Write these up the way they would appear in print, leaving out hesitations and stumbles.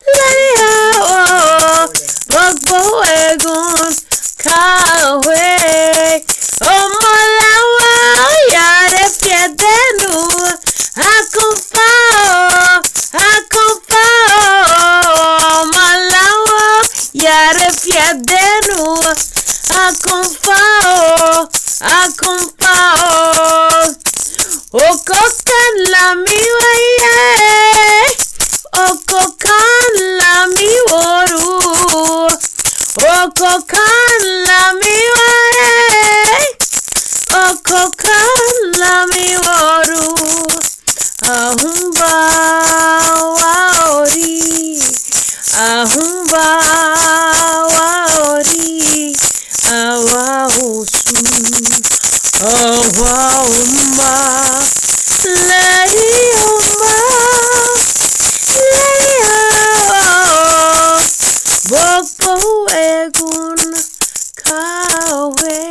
Leo, Bogbo Egun, Kawe, Omolawa, Yare Fiedenu, Akufao, Omolawa, Yare Fiedenu, Akufao, Okokan la miwaye, Okokan la miworu, Okokan la miwaye, Okokan la miworu, Ahumba waori, Ahumba waori, Awahusu, Awauma, Lehioma, Lehio, Bokbo Egun, Kawe,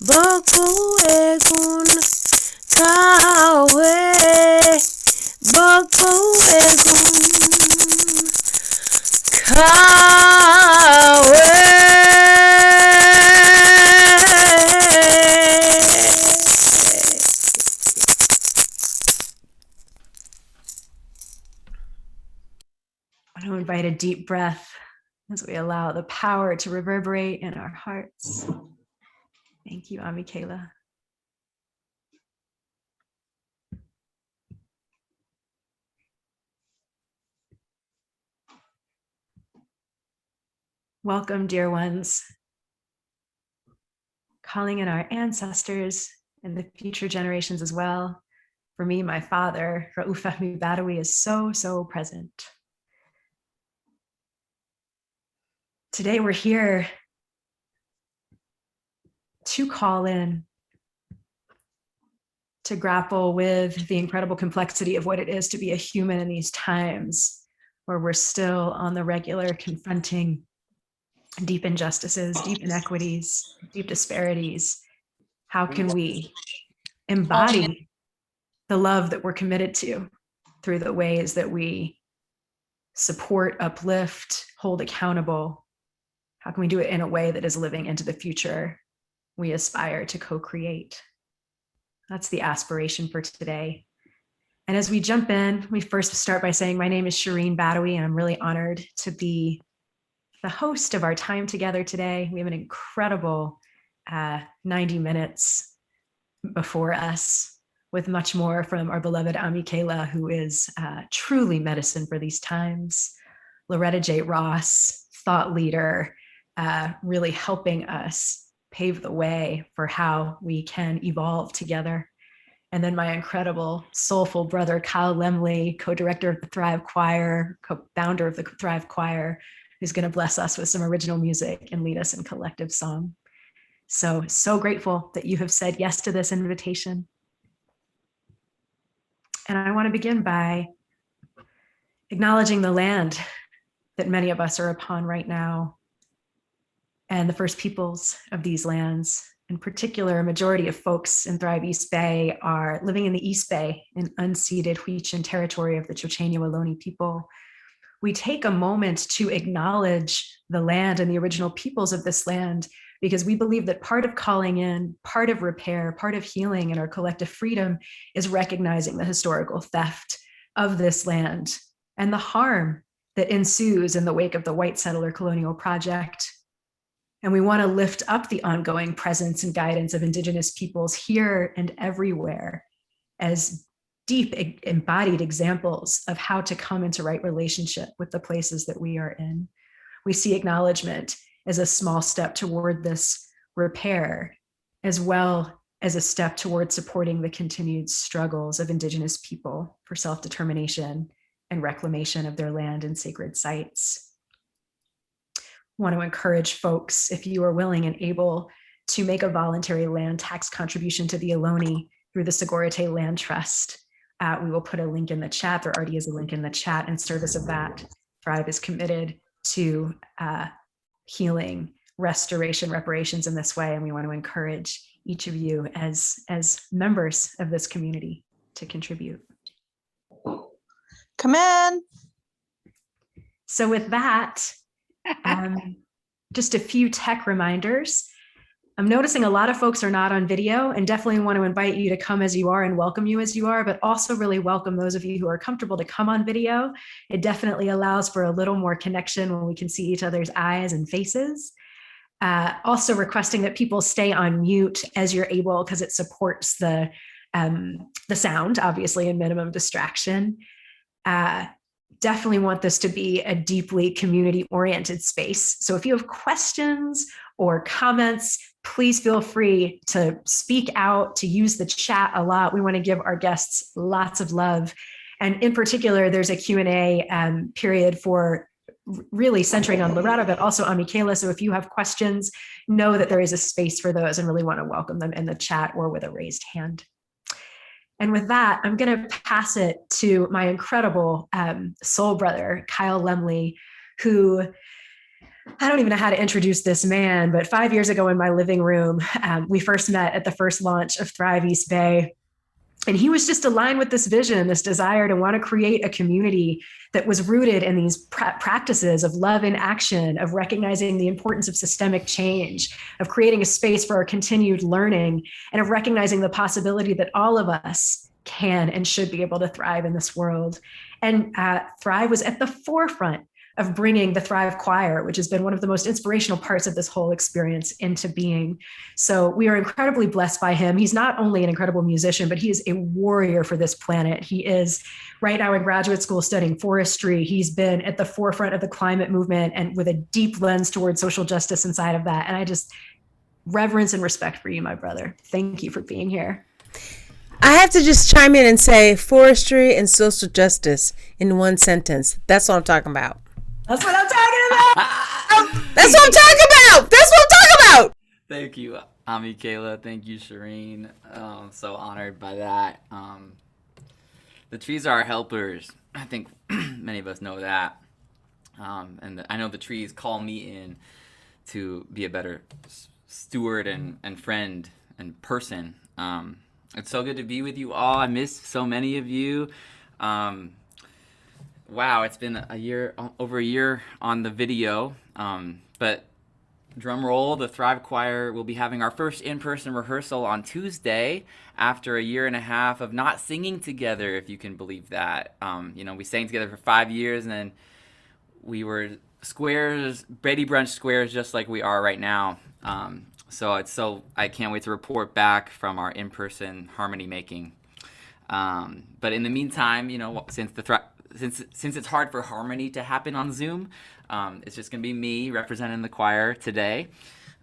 Bokbo Egun, Kawe, Bokbo Egun, Kawe. I want to invite a deep breath as we allow the power to reverberate in our hearts. Thank you, Amikaeyla. Welcome, dear ones. Calling in our ancestors and the future generations as well. For me, my father, Raouf Badawi, is so present. Today we're here to call in, to grapple with the incredible complexity of what it is to be a human in these times where we're still on the regular confronting deep injustices, deep inequities, deep disparities. How can we embody the love that we're committed to through the ways that we support, uplift, hold accountable? How can we do it in a way that is living into the future we aspire to co-create? That's the aspiration for today. And as we jump in, we first start by saying, my name is Shireen Badawi, and I'm really honored to be the host of our time together today. We have an incredible 90 minutes before us with much more from our beloved Amikaeyla, who is truly medicine for these times. Loretta J Ross, thought leader, really helping us pave the way for how we can evolve together. And then my incredible soulful brother, Kyle Lemle, co-director of the Thrive Choir, co-founder of the Thrive Choir, who's going to bless us with some original music and lead us in collective song. So grateful that you have said yes to this invitation. And I want to begin by acknowledging the land that many of us are upon right now, and the first peoples of these lands. In particular, a majority of folks in Thrive East Bay are living in the East Bay, in unceded Huichin territory of the Chochenyo Ohlone people. We take a moment to acknowledge the land and the original peoples of this land, because we believe that part of calling in, part of repair, part of healing and our collective freedom is recognizing the historical theft of this land and the harm that ensues in the wake of the white settler colonial project. And we want to lift up the ongoing presence and guidance of Indigenous peoples here and everywhere as deep embodied examples of how to come into right relationship with the places that we are in. We see acknowledgement as a small step toward this repair, as well as a step toward supporting the continued struggles of Indigenous people for self-determination and reclamation of their land and sacred sites. I want to encourage folks, if you are willing and able, to make a voluntary land tax contribution to the Ohlone through the Sogorea Land Trust. We will put a link in the chat. There already is a link in the chat. In service of that, Thrive is committed to healing, restoration, reparations in this way. And we want to encourage each of you as members of this community to contribute. Come in. So with that, just a few tech reminders. I'm noticing a lot of folks are not on video, and definitely want to invite you to come as you are and welcome you as you are, but also really welcome those of you who are comfortable to come on video. It definitely allows for a little more connection when we can see each other's eyes and faces. Also requesting that people stay on mute as you're able, because it supports the sound, obviously, and minimum distraction. Definitely want this to be a deeply community-oriented space. So if you have questions or comments, please feel free to speak out, to use the chat a lot. We want to give our guests lots of love. And in particular, there's a Q&A period for really centering on Loretta, but also Amikaeyla. So if you have questions, know that there is a space for those, and really want to welcome them in the chat or with a raised hand. And with that, I'm going to pass it to my incredible soul brother, Kyle Lemle, who, I don't even know how to introduce this man, but 5 years ago in my living room, we first met at the first launch of Thrive East Bay. And he was just aligned with this vision, this desire to want to create a community that was rooted in these practices of love in action, of recognizing the importance of systemic change, of creating a space for our continued learning, and of recognizing the possibility that all of us can and should be able to thrive in this world. And Thrive was at the forefront of bringing the Thrive Choir, which has been one of the most inspirational parts of this whole experience, into being. So we are incredibly blessed by him. He's not only an incredible musician, but he is a warrior for this planet. He is right now in graduate school studying forestry. He's been at the forefront of the climate movement, and with a deep lens towards social justice inside of that. And I just reverence and respect for you, my brother. Thank you for being here. I have to just chime in and say forestry and social justice in one sentence. That's what I'm talking about. That's what I'm talking about. That's what I'm talking about. That's what I'm talking about. Thank you, Amikaeyla. Thank you, Shireen. So honored by that. The trees are our helpers. I think many of us know that. And I know the trees call me in to be a better steward and friend and person. It's so good to be with you all. I miss so many of you. Wow, it's been over a year on the video, but drum roll, the Thrive Choir will be having our first in-person rehearsal on Tuesday after a year and a half of not singing together, if you can believe that. We sang together for 5 years, and then we were squares, Brady Brunch squares, just like we are right now. So I can't wait to report back from our in-person harmony making. But in the meantime, since it's hard for harmony to happen on Zoom, it's just going to be me representing the choir today.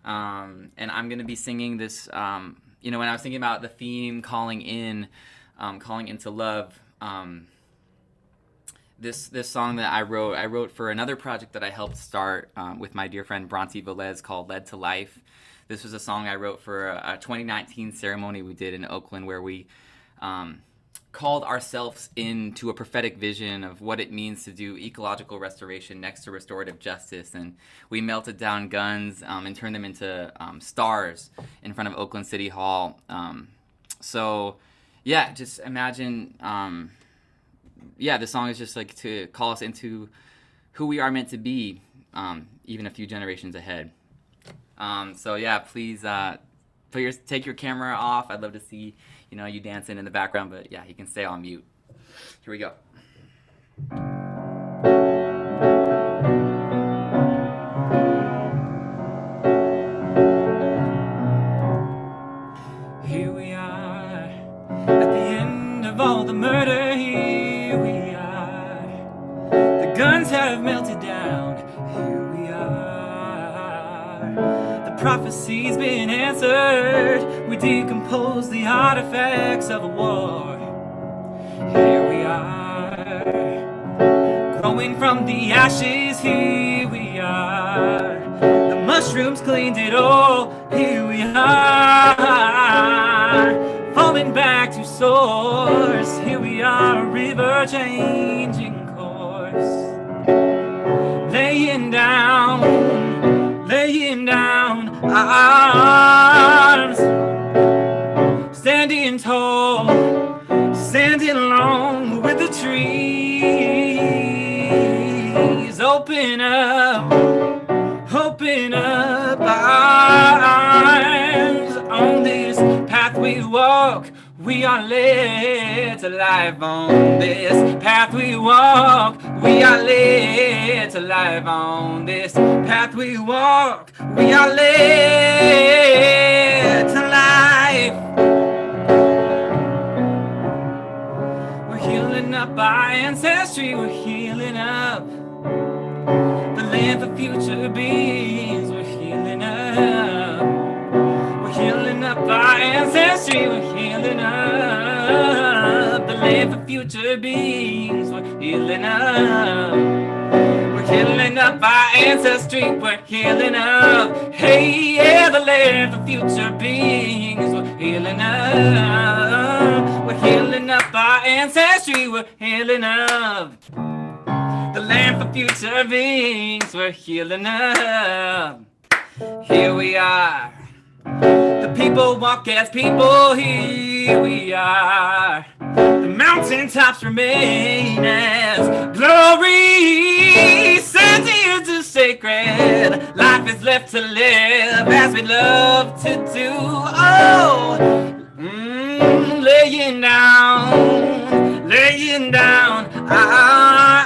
And I'm going to be singing this, when I was thinking about the theme, calling into love, this song that I wrote for another project that I helped start with my dear friend Bronte Velez called Led to Life. This was a song I wrote for a 2019 ceremony we did in Oakland, where we called ourselves into a prophetic vision of what it means to do ecological restoration next to restorative justice. And we melted down guns and turned them into stars in front of Oakland City Hall. Just imagine, the song is just like to call us into who we are meant to be, even a few generations ahead. Please take your camera off. I'd love to see you dancing in the background, but yeah, you can stay on mute. Here we go. Here we are, at the end of all the murder, here we are. The guns have melted down, here we are. The prophecy's been answered. We decompose the artifacts of a war. Here we are, growing from the ashes. Here we are. The mushrooms cleaned it all. Here we are, falling back to source. Here we are, a river changing course. Laying down arms, standing tall, standing along with the trees. Oh, open up eyes. On this path we walk, we are led to life. On this path we walk, we are led to life. On this path we walk, we are led to life. We're healing up our ancestry, we're healing up the land for future beings, we're healing up. We're healing up our ancestry, we're healing up the land for future beings, we're healing up. We're healing up our ancestry, we're healing up. Hey, yeah, the land for future beings, we're healing up. We're healing up our ancestry, we're healing up the land for future beings, we're healing up. Here we are. The people walk as people, here we are. The mountaintops remain as glory. Sentient to sacred, life is left to live as we love to do. Oh, laying down our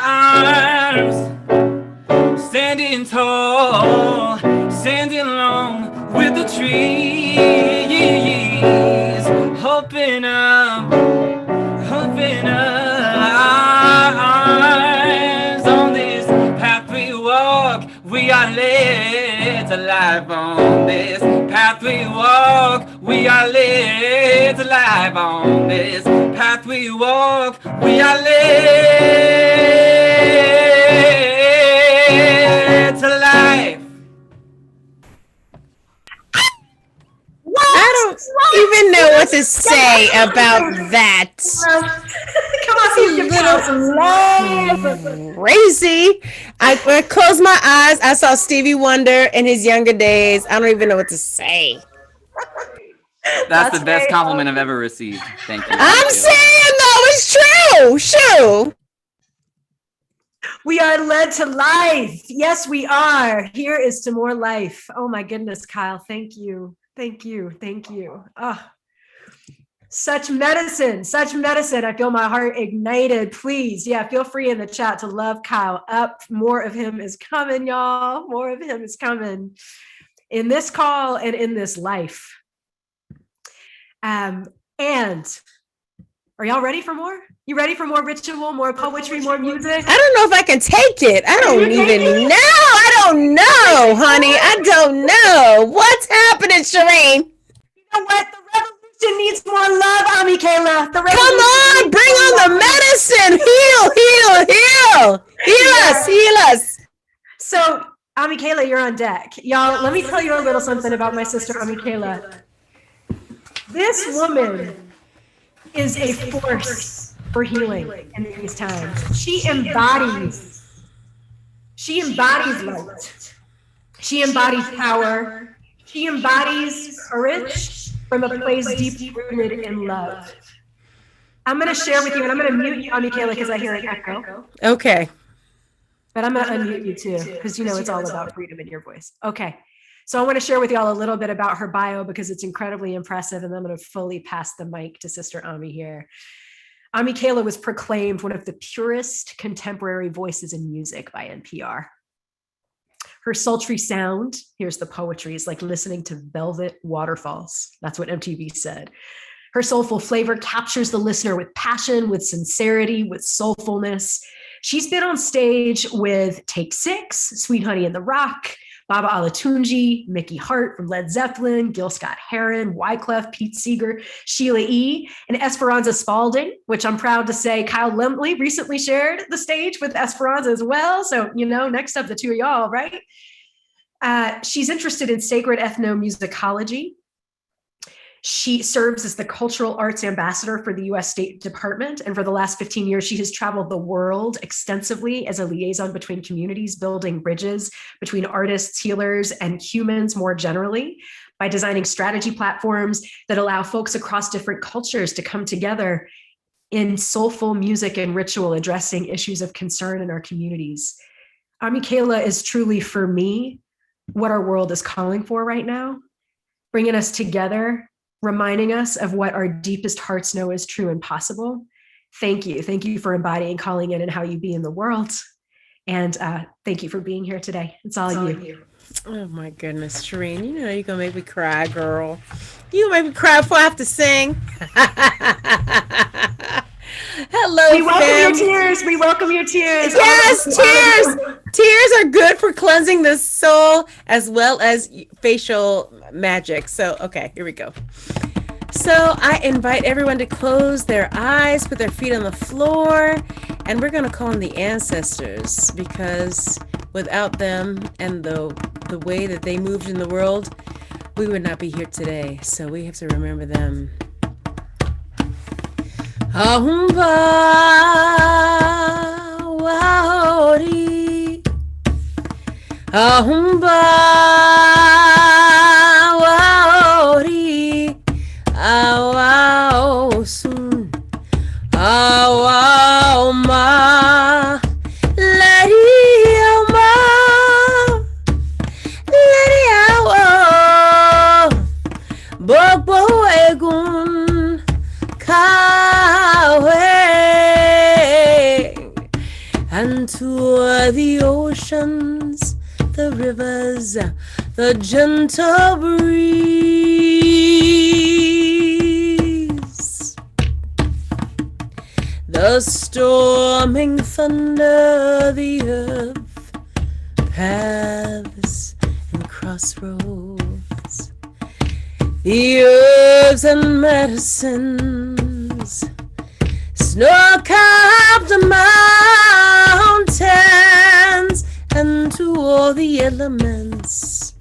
arms, standing tall, standing long with the trees, hoping up our eyes. On this path we walk, we are led to life. On this path we walk, we are led to life. On this path we walk, we are led to life. I don't even know what to say about that. Come on, see if you Little crazy. I closed my eyes. I saw Stevie Wonder in his younger days. I don't even know what to say. That's the best compliment I've ever received. Thank you. I'm saying though, it's true. Sure. We are led to life. Yes, we are. Here is to more life. Oh my goodness, Kyle. Thank you. Thank you. Thank you. Oh, such medicine. Such medicine. I feel my heart ignited. Please, yeah, feel free in the chat to love Kyle up. More of him is coming, y'all. More of him is coming in this call and in this life. And are y'all ready for more? You ready for more ritual, more poetry, more music? I don't know if I can take it. I don't even know. I don't know, honey. I don't know. What's happening, Shireen? You know what? The revolution needs more love, Amikaeyla. Come on, bring on the medicine. Heal us. So, Amikaeyla, you're on deck. Y'all, let me tell you a little something about my sister, Amikaeyla. This woman is a force for healing in these times. She embodies light. She embodies power. She embodies courage from a place deep rooted in love. I'm going to share with you, and I'm going to mute you, Amikaeyla, because I hear an echo. Okay. But I'm going to unmute you too, because you know it's all about freedom in your voice. Okay. So I want to share with y'all a little bit about her bio because it's incredibly impressive, and I'm going to fully pass the mic to Sister Ami here. Amikaeyla was proclaimed one of the purest contemporary voices in music by NPR. Her sultry sound, here's the poetry, is like listening to velvet waterfalls. That's what MTV said. Her soulful flavor captures the listener with passion, with sincerity, with soulfulness. She's been on stage with Take Six, Sweet Honey in the Rock, Baba Alatunji, Mickey Hart from Led Zeppelin, Gil Scott-Heron, Wyclef, Pete Seeger, Sheila E., and Esperanza Spalding, which I'm proud to say Kyle Lemle recently shared the stage with Esperanza as well. So, you know, next up, the two of y'all, right? She's interested in sacred ethnomusicology. She serves as the cultural arts ambassador for the US State Department. And for the last 15 years, she has traveled the world extensively as a liaison between communities, building bridges between artists, healers, and humans more generally by designing strategy platforms that allow folks across different cultures to come together in soulful music and ritual addressing issues of concern in our communities. Amikaeyla is truly, for me, what our world is calling for right now, bringing us together, reminding us of what our deepest hearts know is true and possible. Thank you. Thank you for embodying calling in and how you be in the world. And thank you for being here today. It's all you. Oh my goodness, Shereen, you know you're gonna make me cry, girl. You make me cry before I have to sing. Hello, We welcome fam. your tears. We welcome your tears. Yes, tears. Tears are good for cleansing the soul as well as facial magic. So, okay, here we go. So I invite everyone to close their eyes, put their feet on the floor, and we're going to call on the ancestors, because without them and the way that they moved in the world, we would not be here today. So we have to remember them. Ahumba waori, ahumba waori, awao sun, awao ma, lari awo, bogbo egun kawe, and to the oceans, the rivers, the gentle breeze, the storming thunder, the earth, paths and crossroads, the herbs and medicines, snow-capped mountains, and to all the elements,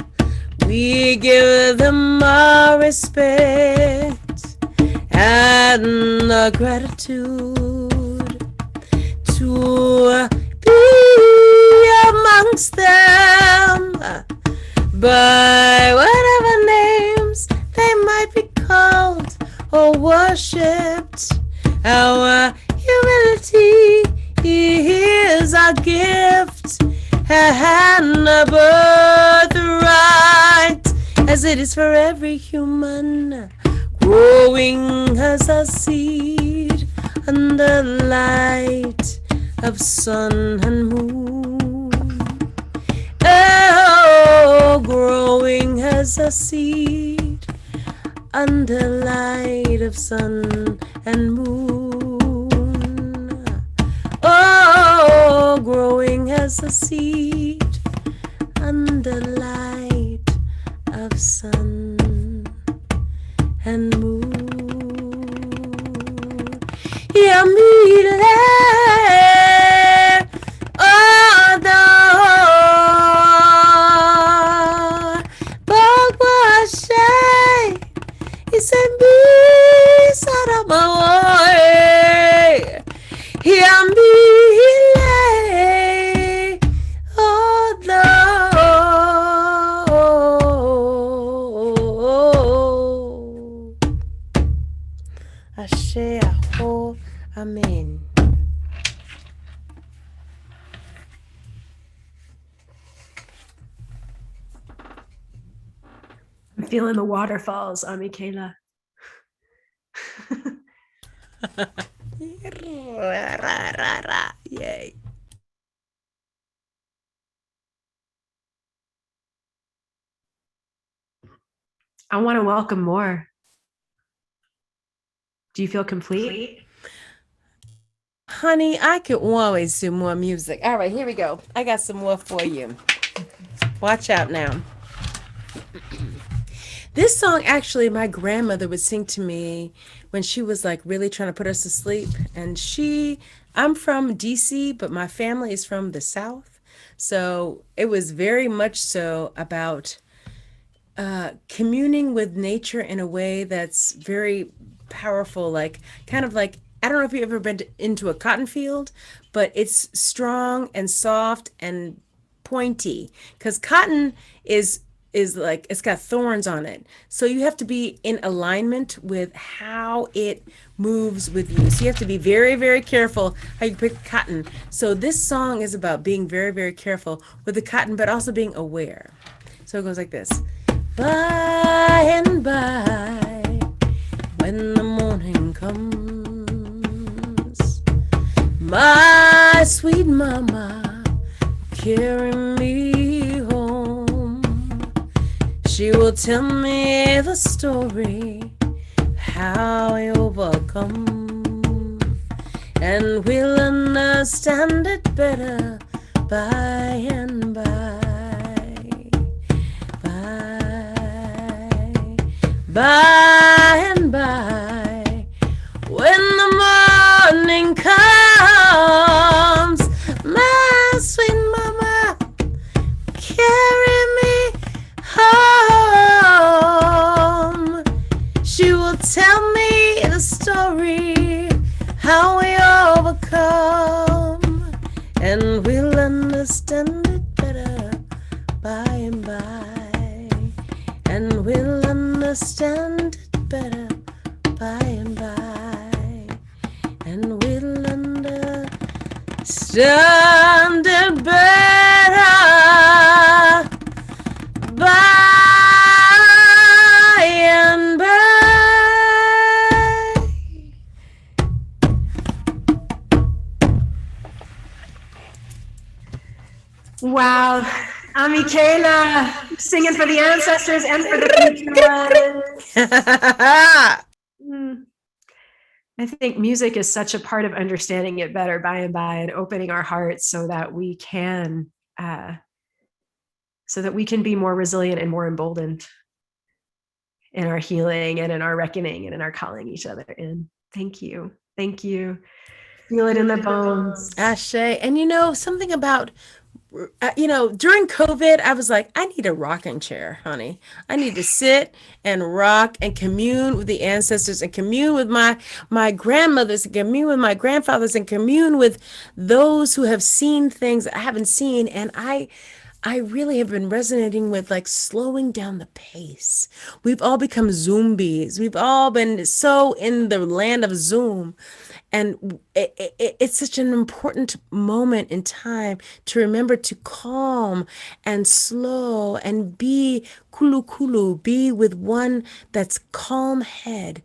we give them our respect and our gratitude to be amongst them by whatever names they might be called or worshipped. Our humility is our gift and a birthright, as it is for every human, growing as a seed under light of sun and moon. Oh, growing as a seed under light of sun and moon. Oh, growing as a seed under light of sun and moon. Yamile, Odo, Bogwashe, Isembi, Saramawoe, Yamile, Odo, Ashe, Aho, Amen. I'm feeling the waterfalls, Amikaeyla. Yay. I want to welcome more. Do you feel complete? Honey, I could always do more music. All right, here we go. I got some more for you. Watch out now. This song, actually, my grandmother would sing to me when she was like really trying to put us to sleep. And I'm from DC, but my family is from the South. So it was very much so about communing with nature in a way that's very powerful, like kind of like, I don't know if you've ever been into a cotton field, but it's strong and soft and pointy, because cotton is is like it's got thorns on it. So you have to be in alignment with how it moves with you. So you have to be very, very careful how you pick cotton. So this song is about being very, very careful with the cotton, but also being aware. So it goes like this. By and by, when the morning comes, my sweet mama carry me home. She will tell me the story, how I overcome, and we'll understand it better by and by. By and by, when the morning comes, my sweet mama carry me home. She will tell me the story, how we overcome, and we'll understand it better by and by. And we'll understand it better by and by. And we'll understand it better by and by. Wow. Amikaeyla, singing for the ancestors and for the future ones. I think music is such a part of understanding it better by and by, and opening our hearts so that we can be more resilient and more emboldened in our healing and in our reckoning and in our calling each other in. Thank you. Thank you. Feel it in the bones. Ashe. And something about during COVID, I was like, I need a rocking chair, honey. I need to sit and rock and commune with the ancestors and commune with my grandmothers and commune with my grandfathers and commune with those who have seen things I haven't seen. And I really have been resonating with like slowing down the pace. We've all become zombies. We've all been so in the land of Zoom. And it's such an important moment in time to remember to calm and slow and be kulu kulu, be with one that's calm head,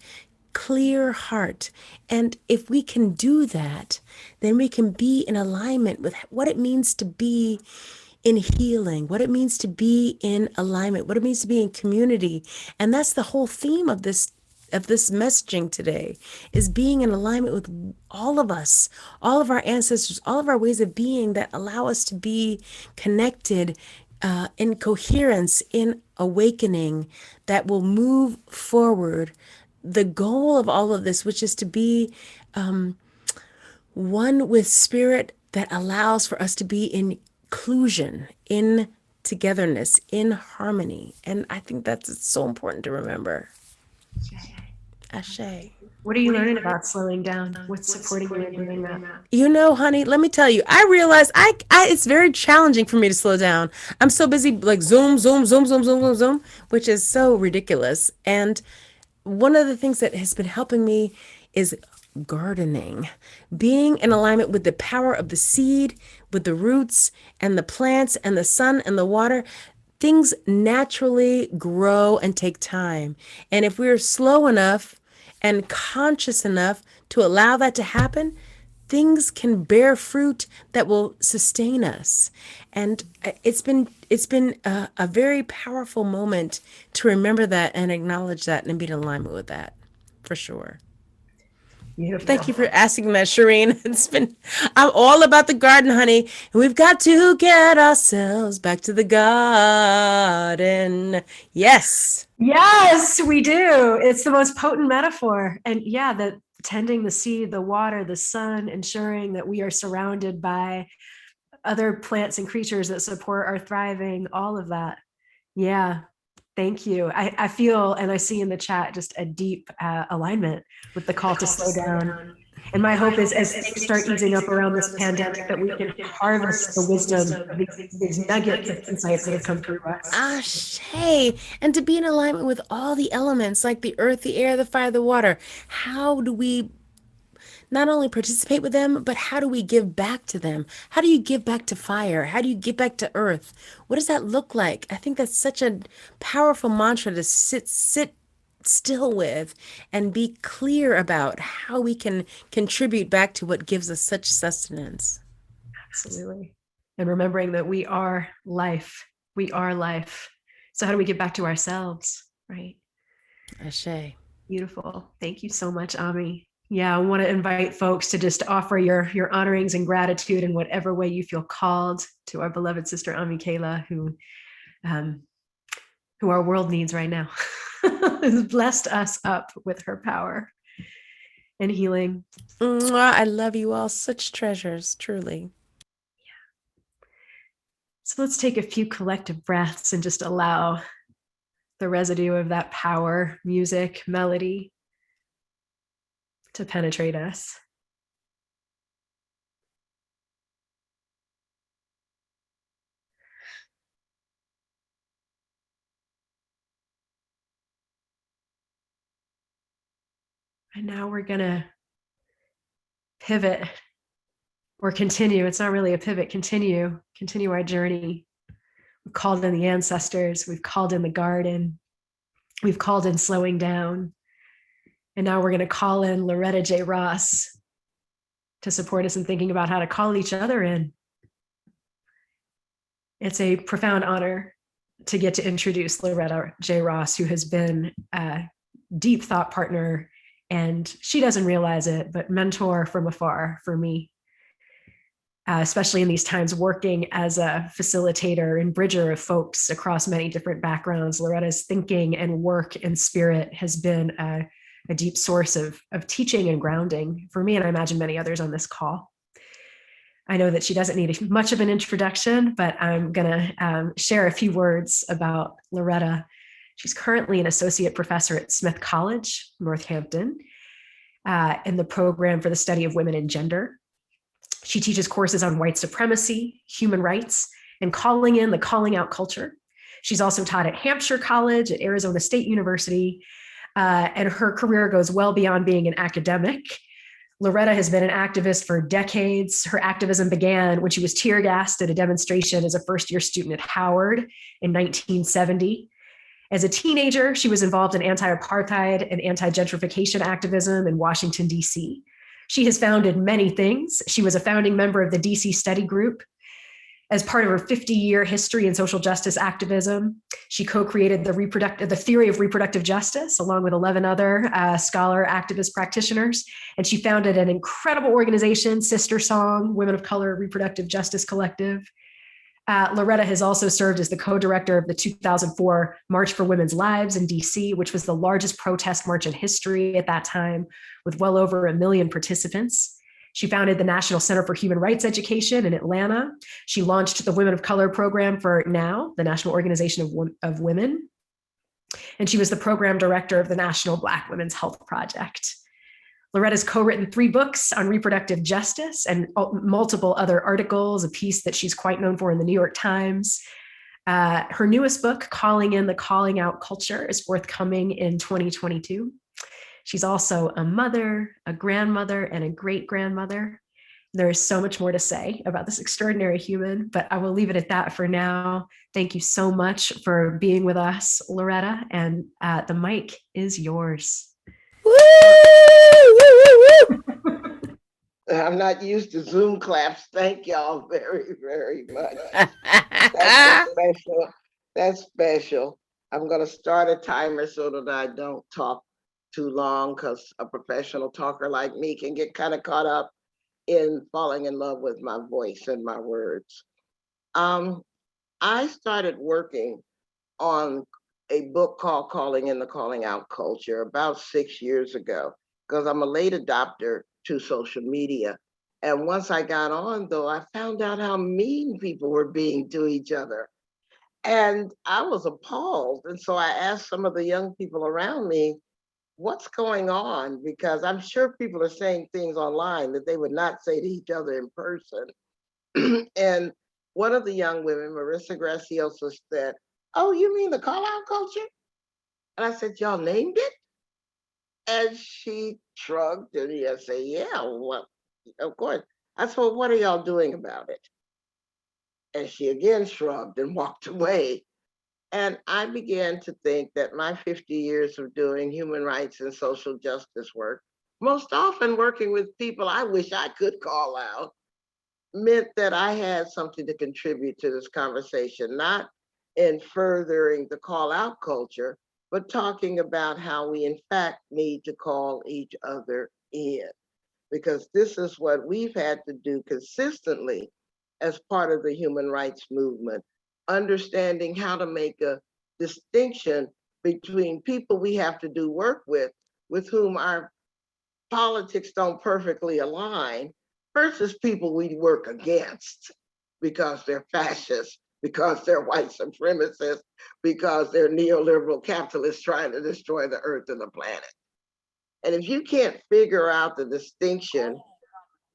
clear heart. And if we can do that, then we can be in alignment with what it means to be in healing, what it means to be in alignment, what it means to be in community. And that's the whole theme of this messaging today, is being in alignment with all of us, all of our ancestors, all of our ways of being that allow us to be connected in coherence, in awakening, that will move forward the goal of all of this, which is to be one with spirit that allows for us to be in inclusion, in togetherness, in harmony. And I think that's so important to remember. Ashe. What are you learning about slowing down? What's supporting you in doing that? Honey, let me tell you, I realize it's very challenging for me to slow down. I'm so busy like zoom, which is so ridiculous. And one of the things that has been helping me is gardening, being in alignment with the power of the seed, with the roots and the plants and the sun and the water. Things naturally grow and take time. And if we're slow enough and conscious enough to allow that to happen, things can bear fruit that will sustain us. And it's been a very powerful moment to remember that and acknowledge that and be in alignment with that, for sure. Beautiful. Thank you for asking that, Shireen. I'm all about the garden, honey. We've got to get ourselves back to the garden. Yes. Yes, we do. It's the most potent metaphor. And yeah, that tending the seed, the water, the sun, ensuring that we are surrounded by other plants and creatures that support our thriving, all of that. Yeah. Thank you. I feel, and I see in the chat, just a deep alignment with the call to slow down. And my hope is as things start easing up around this pandemic, that we can harvest the wisdom of these nuggets of insights that have come through us. Ashe. And to be in alignment with all the elements like the earth, the air, the fire, the water. How do we not only participate with them, but how do we give back to them? How do you give back to fire? How do you give back to earth? What does that look like? I think that's such a powerful mantra to sit still with and be clear about how we can contribute back to what gives us such sustenance. Absolutely. And remembering that we are life. We are life. So how do we give back to ourselves, right? Ashe. Beautiful. Thank you so much, Ami. Yeah, I want to invite folks to just offer your honorings and gratitude in whatever way you feel called to our beloved sister Amikaeyla, who our world needs right now, has blessed us up with her power and healing. Mwah, I love you all. Such treasures, truly. So let's take a few collective breaths and just allow the residue of that power, music, melody to penetrate us. And now we're going to pivot or continue. It's not really a pivot, continue our journey. We've called in the ancestors, we've called in the garden, we've called in slowing down. And now we're going to call in Loretta J Ross to support us in thinking about how to call each other in. It's a profound honor to get to introduce Loretta J Ross, who has been a deep thought partner, and she doesn't realize it, but mentor from afar for me. Especially in these times, working as a facilitator and bridger of folks across many different backgrounds. Loretta's thinking and work and spirit has been a deep source of teaching and grounding for me, and I imagine many others on this call. I know that she doesn't need much of an introduction, but I'm going to share a few words about Loretta. She's currently an associate professor at Smith College, Northampton, in the program for the study of women and gender. She teaches courses on white supremacy, human rights, and calling in the calling out culture. She's also taught at Hampshire College, at Arizona State University, and her career goes well beyond being an academic. Loretta has been an activist for decades. Her activism began when she was tear gassed at a demonstration as a first-year student at Howard in 1970. As a teenager, she was involved in anti-apartheid and anti-gentrification activism in Washington, D.C. She has founded many things. She was a founding member of the DC Study Group. As part of her 50-year history in social justice activism, she co-created the theory of reproductive justice along with 11 other scholar activist practitioners. And she founded an incredible organization, Sister Song, Women of Color Reproductive Justice Collective. Loretta has also served as the co-director of the 2004 March for Women's Lives in DC, which was the largest protest march in history at that time, with well over 1 million participants. She founded the National Center for Human Rights Education in Atlanta. She launched the Women of Color program for NOW, the National Organization of Women. And she was the program director of the National Black Women's Health Project. Loretta's co-written 3 books on reproductive justice and multiple other articles, a piece that she's quite known for in the New York Times. Her newest book, Calling in the Calling Out Culture, is forthcoming in 2022. She's also a mother, a grandmother, and a great-grandmother. There is so much more to say about this extraordinary human, but I will leave it at that for now. Thank you so much for being with us, Loretta, and the mic is yours. Woo! Woo, woo, woo. I'm not used to Zoom claps. Thank y'all very, very much. That's special. That's special. I'm going to start a timer so that I don't talk too long, because a professional talker like me can get kind of caught up in falling in love with my voice and my words. I started working on a book called Calling in the Calling Out Culture about 6 years ago, because I'm a late adopter to social media. And once I got on, though, I found out how mean people were being to each other. And I was appalled. And so I asked some of the young people around me, what's going on? Because I'm sure people are saying things online that they would not say to each other in person. And one of the young women, Marissa Graciosa, said, "Oh, you mean the call out culture?" And I said, "Y'all named it?" And she shrugged and I said, "Yeah, well, of course." I said, "Well, what are y'all doing about it?" And she again shrugged and walked away. And I began to think that my 50 years of doing human rights and social justice work, most often working with people I wish I could call out, meant that I had something to contribute to this conversation, not in furthering the call out culture, but talking about how we in fact need to call each other in. Because this is what we've had to do consistently as part of the human rights movement, understanding how to make a distinction between people we have to do work with whom our politics don't perfectly align, versus people we work against because they're fascists, because they're white supremacists, because they're neoliberal capitalists trying to destroy the earth and the planet. And if you can't figure out the distinction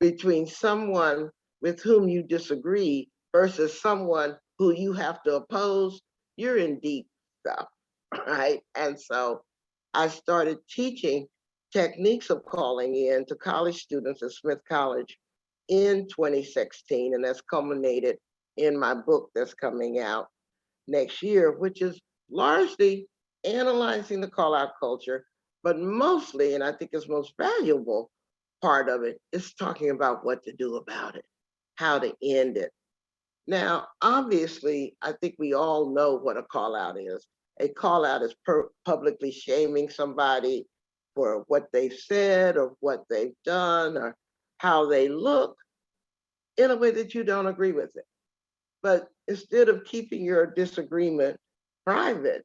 between someone with whom you disagree versus someone who you have to oppose, you're in deep stuff, right? And so I started teaching techniques of calling in to college students at Smith College in 2016, and that's culminated in my book that's coming out next year, which is largely analyzing the call out culture, but mostly, and I think it's most valuable part of it, is talking about what to do about it, how to end it. Now, obviously, I think we all know what a call out is. A call out is publicly shaming somebody for what they've said or what they've done or how they look in a way that you don't agree with it. But instead of keeping your disagreement private,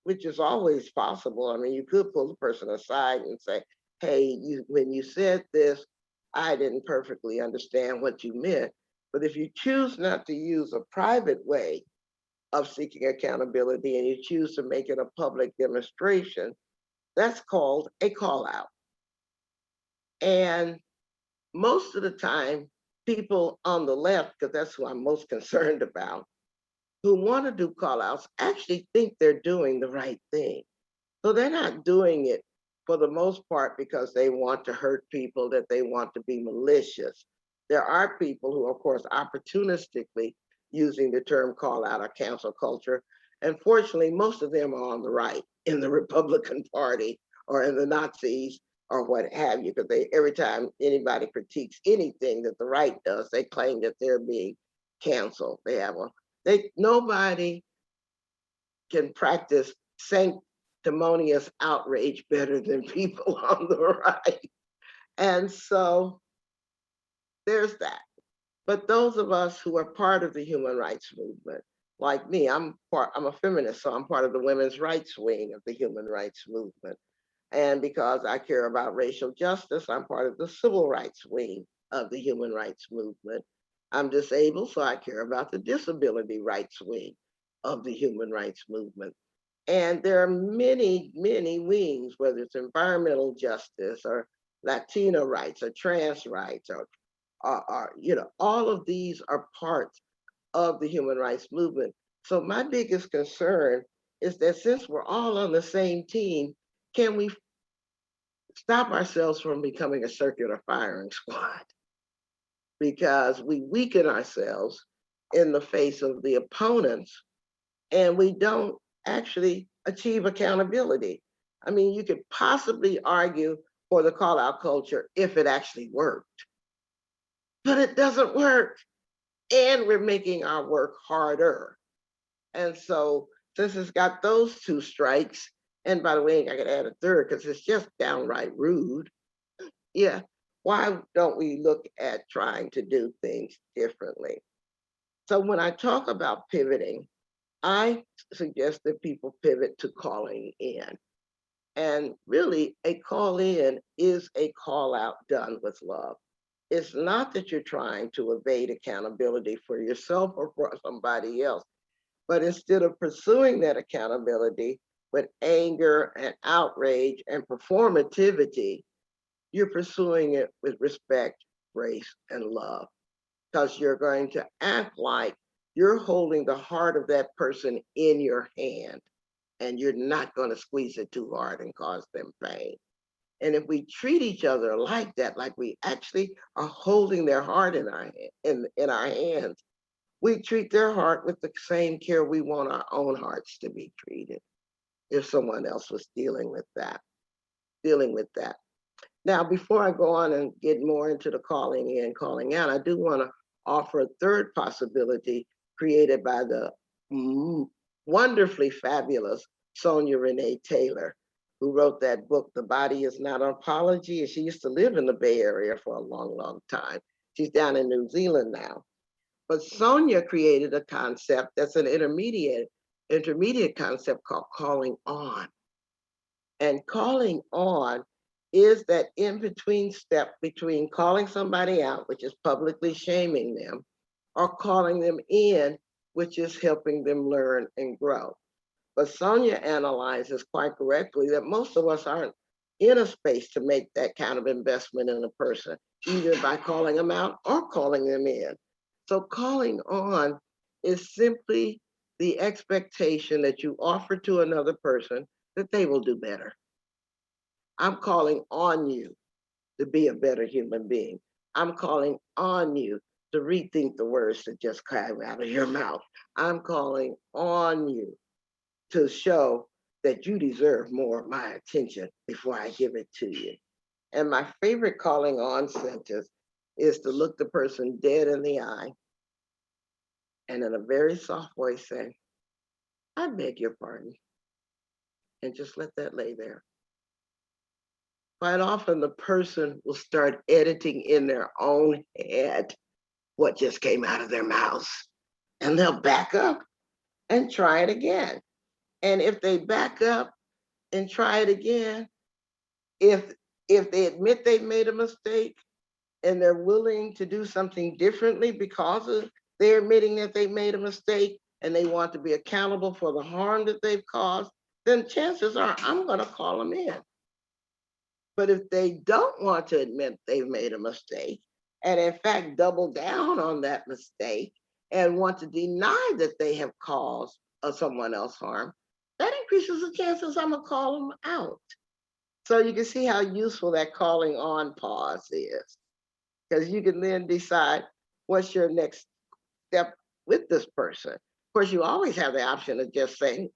which is always possible, I mean, you could pull the person aside and say, "Hey, when you said this, I didn't perfectly understand what you meant." But if you choose not to use a private way of seeking accountability and you choose to make it a public demonstration, that's called a call out. And most of the time, people on the left, because that's who I'm most concerned about, who want to do call outs actually think they're doing the right thing. So they're not doing it for the most part because they want to hurt people, that they want to be malicious. There are people who, of course, opportunistically using the term call out or cancel culture. And fortunately, most of them are on the right in the Republican Party or in the Nazis or what have you, because they every time anybody critiques anything that the right does, they claim that they're being canceled. They have a nobody can practice sanctimonious outrage better than people on the right. And so there's that. But those of us who are part of the human rights movement, like me, I'm a feminist, so I'm part of the women's rights wing of the human rights movement. And because I care about racial justice, I'm part of the civil rights wing of the human rights movement. I'm disabled, so I care about the disability rights wing of the human rights movement. And there are many, many wings, whether it's environmental justice or Latino rights or trans rights or all of these are parts of the human rights movement. So my biggest concern is that since we're all on the same team, can we stop ourselves from becoming a circular firing squad? Because we weaken ourselves in the face of the opponents and we don't actually achieve accountability. I mean, you could possibly argue for the call out culture if it actually worked, but it doesn't work. And we're making our work harder. And so, since it's got those two strikes, and by the way, I could add a third because it's just downright rude. Yeah, why don't we look at trying to do things differently? So, when I talk about pivoting, I suggest that people pivot to calling in. And really, a call in is a call out done with love. It's not that you're trying to evade accountability for yourself or for somebody else, but instead of pursuing that accountability, with anger and outrage and performativity, you're pursuing it with respect, grace, and love, because you're going to act like you're holding the heart of that person in your hand, and you're not going to squeeze it too hard and cause them pain. And if we treat each other like that, like we actually are holding their heart in our hands, we treat their heart with the same care we want our own hearts to be treated if someone else was dealing with that. Now, before I go on and get more into the calling in, calling out, I do want to offer a third possibility created by the wonderfully fabulous Sonia Renee Taylor, who wrote that book, The Body Is Not an Apology. And she used to live in the Bay Area for a long, long time. She's down in New Zealand now. But Sonia created a concept that's an intermediate concept called calling on. And calling on is that in-between step between calling somebody out, which is publicly shaming them, or calling them in, which is helping them learn and grow. But Sonia analyzes quite correctly that most of us aren't in a space to make that kind of investment in a person, either by calling them out or calling them in. So calling on is simply the expectation that you offer to another person that they will do better. I'm calling on you to be a better human being. I'm calling on you to rethink the words that just came out of your mouth. I'm calling on you to show that you deserve more of my attention before I give it to you. And my favorite calling on sentence is to look the person dead in the eye and in a very soft voice say, I beg your pardon, and just let that lay there. Quite often the person will start editing in their own head what just came out of their mouths, and they'll back up and try it again. And if they back up and try it again, if they admit they've made a mistake and they're willing to do something differently because of they're admitting that they made a mistake and they want to be accountable for the harm that they've caused, then chances are I'm going to call them in. But if they don't want to admit they've made a mistake, and in fact double down on that mistake and want to deny that they have caused someone else harm, that increases the chances I'm gonna call them out. So you can see how useful that calling on pause is, because you can then decide what's your next step with this person. Of course, you always have the option of just saying,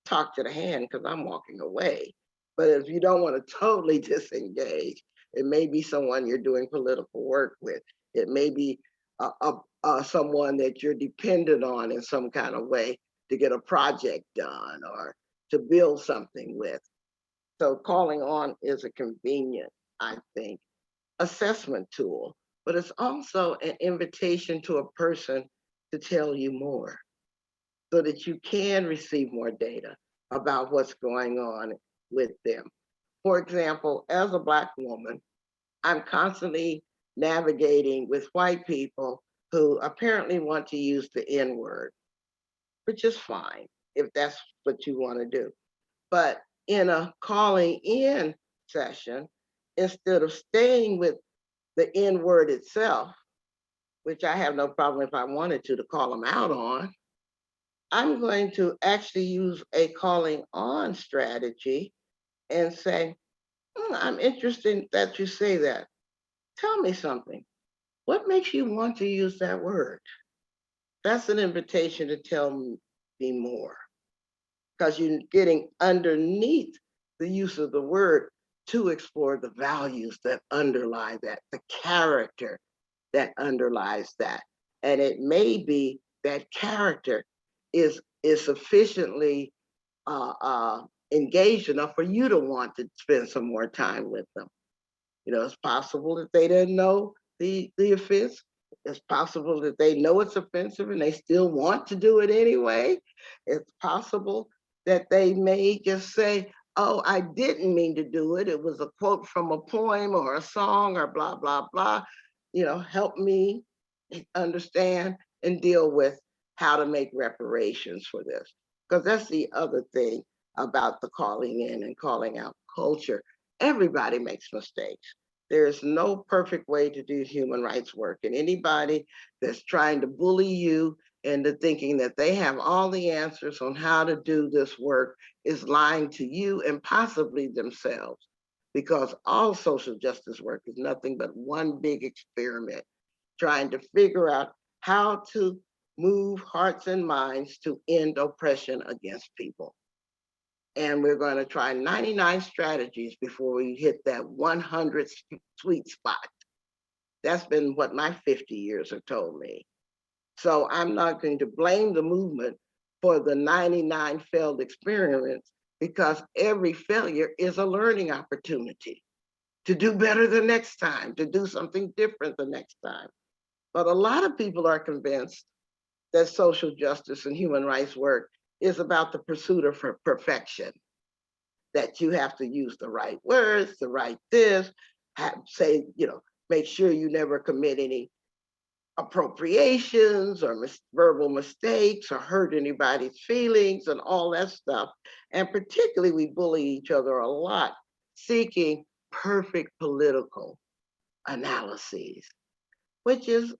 talk to the hand because I'm walking away. But if you don't want to totally disengage, it may be someone you're doing political work with. It may be someone that you're dependent on in some kind of way to get a project done or to build something with. So calling on is a convenient, I think, assessment tool, but it's also an invitation to a person to tell you more so that you can receive more data about what's going on with them. For example, as a Black woman, I'm constantly navigating with white people who apparently want to use the N word, which is fine if that's what you want to do. But in a calling in session, instead of staying with the N word itself, which I have no problem if I wanted to call them out on, I'm going to actually use a calling on strategy and say, I'm interested that you say that. Tell me something. What makes you want to use that word? That's an invitation to tell me more, because you're getting underneath the use of the word to explore the values that underlie that, the character that underlies that. And it may be that character is sufficiently engaged enough for you to want to spend some more time with them. You know, it's possible that they didn't know the offense. It's possible that they know it's offensive and they still want to do it anyway. It's possible that they may just say, oh, I didn't mean to do it. It was a quote from a poem or a song or blah, blah, blah. You know, help me understand and deal with how to make reparations for this. Because that's the other thing. about the calling in and calling out culture. Everybody makes mistakes. There is no perfect way to do human rights work. And anybody that's trying to bully you into thinking that they have all the answers on how to do this work is lying to you and possibly themselves. Because all social justice work is nothing but one big experiment trying to figure out how to move hearts and minds to end oppression against people. And we're going to try 99 strategies before we hit that 100 sweet spot. That's been what my 50 years have told me. So I'm not going to blame the movement for the 99 failed experiments, because every failure is a learning opportunity to do better the next time, to do something different the next time. But a lot of people are convinced that social justice and human rights work is about the pursuit of perfection, that you have to use the right words, the right this, say, make sure you never commit any appropriations or verbal mistakes or hurt anybody's feelings and all that stuff. And particularly, we bully each other a lot, seeking perfect political analyses, which is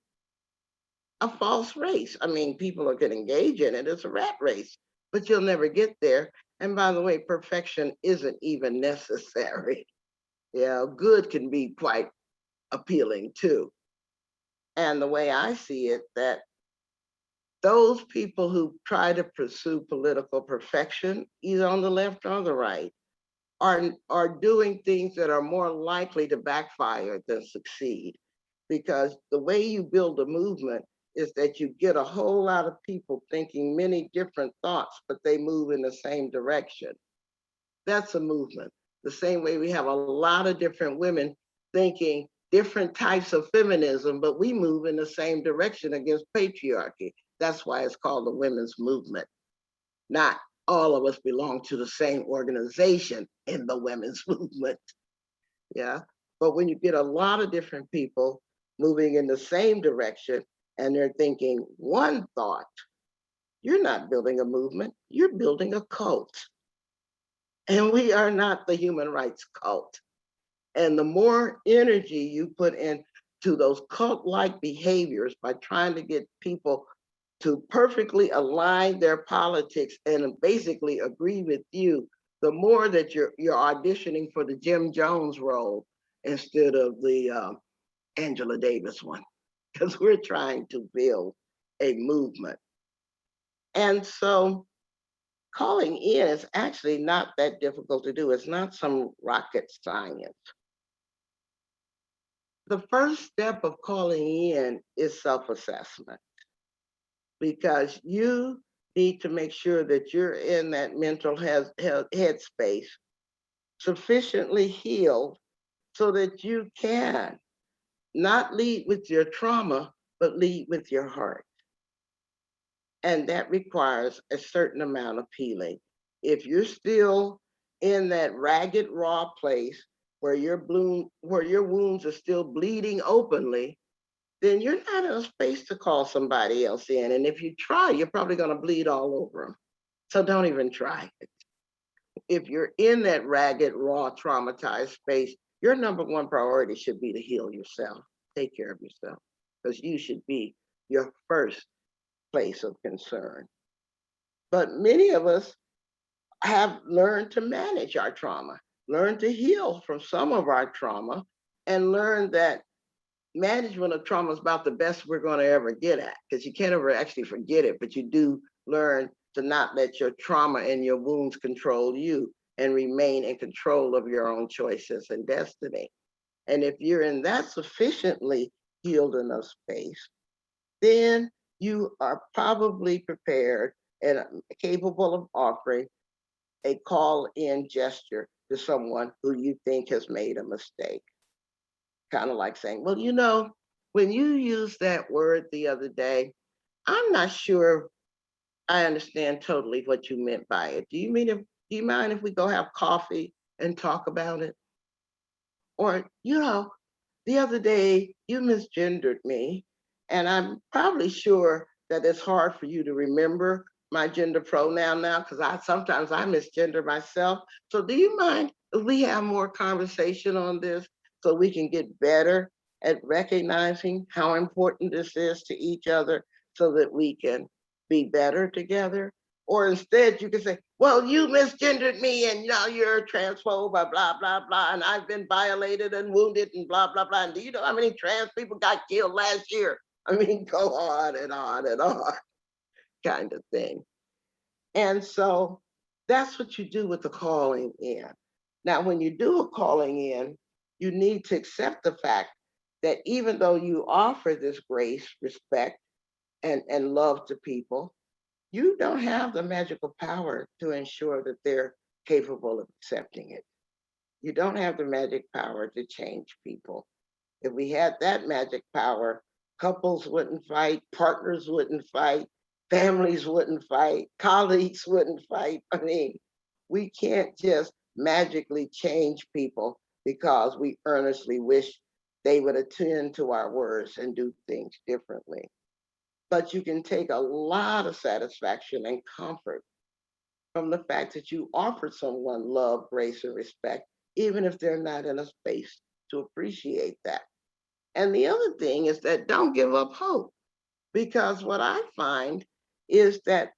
a false race. I mean, people are going to engage in it. It's a rat race, but you'll never get there. And by the way, perfection isn't even necessary. Yeah, good can be quite appealing too. And the way I see it, that those people who try to pursue political perfection, either on the left or the right, are doing things that are more likely to backfire than succeed. Because the way you build a movement is that you get a whole lot of people thinking many different thoughts, but they move in the same direction. That's a movement. The same way we have a lot of different women thinking different types of feminism, but we move in the same direction against patriarchy. That's why it's called the women's movement. Not all of us belong to the same organization in the women's movement. Yeah. But when you get a lot of different people moving in the same direction and they're thinking one thought, you're not building a movement, you're building a cult. And we are not the human rights cult. And the more energy you put into those cult-like behaviors by trying to get people to perfectly align their politics and basically agree with you, the more that you're auditioning for the Jim Jones role instead of the Angela Davis one, because we're trying to build a movement. And so calling in is actually not that difficult to do. It's not some rocket science. The first step of calling in is self-assessment, because you need to make sure that you're in that mental headspace sufficiently healed so that you can not lead with your trauma, but lead with your heart. And that requires a certain amount of healing. If you're still in that ragged, raw place where your wounds are still bleeding openly, then you're not in a space to call somebody else in. And if you try, you're probably going to bleed all over them. So don't even try it. If you're in that ragged, raw, traumatized space, your number one priority should be to heal yourself. Take care of yourself, because you should be your first place of concern. But many of us have learned to manage our trauma, learn to heal from some of our trauma, and learn that management of trauma is about the best we're going to ever get at, because you can't ever actually forget it, but you do learn to not let your trauma and your wounds control you and remain in control of your own choices and destiny. And if you're in that sufficiently healed enough space, then you are probably prepared and capable of offering a call-in gesture to someone who you think has made a mistake. Kind of like saying, well, when you used that word the other day, I'm not sure I understand totally what you meant by it. Do you mind if we go have coffee and talk about it? Or, the other day you misgendered me, and I'm probably sure that it's hard for you to remember, my gender pronoun now because sometimes I misgender myself. So do you mind if we have more conversation on this so we can get better at recognizing how important this is to each other so that we can be better together? Or instead you can say, well, you misgendered me and now you're a transphobe, blah, blah, blah, and I've been violated and wounded and blah, blah, blah. And do you know how many trans people got killed last year? I mean, go on and on and on, kind of thing. And so that's what you do with the calling in. Now, when you do a calling in, you need to accept the fact that even though you offer this grace, respect, and love to people, you don't have the magical power to ensure that they're capable of accepting it. You don't have the magic power to change people. If we had that magic power, couples wouldn't fight, partners wouldn't fight, families wouldn't fight, colleagues wouldn't fight. I mean, we can't just magically change people because we earnestly wish they would attend to our words and do things differently. But you can take a lot of satisfaction and comfort from the fact that you offered someone love, grace, and respect, even if they're not in a space to appreciate that. And the other thing is that don't give up hope, because what I find is that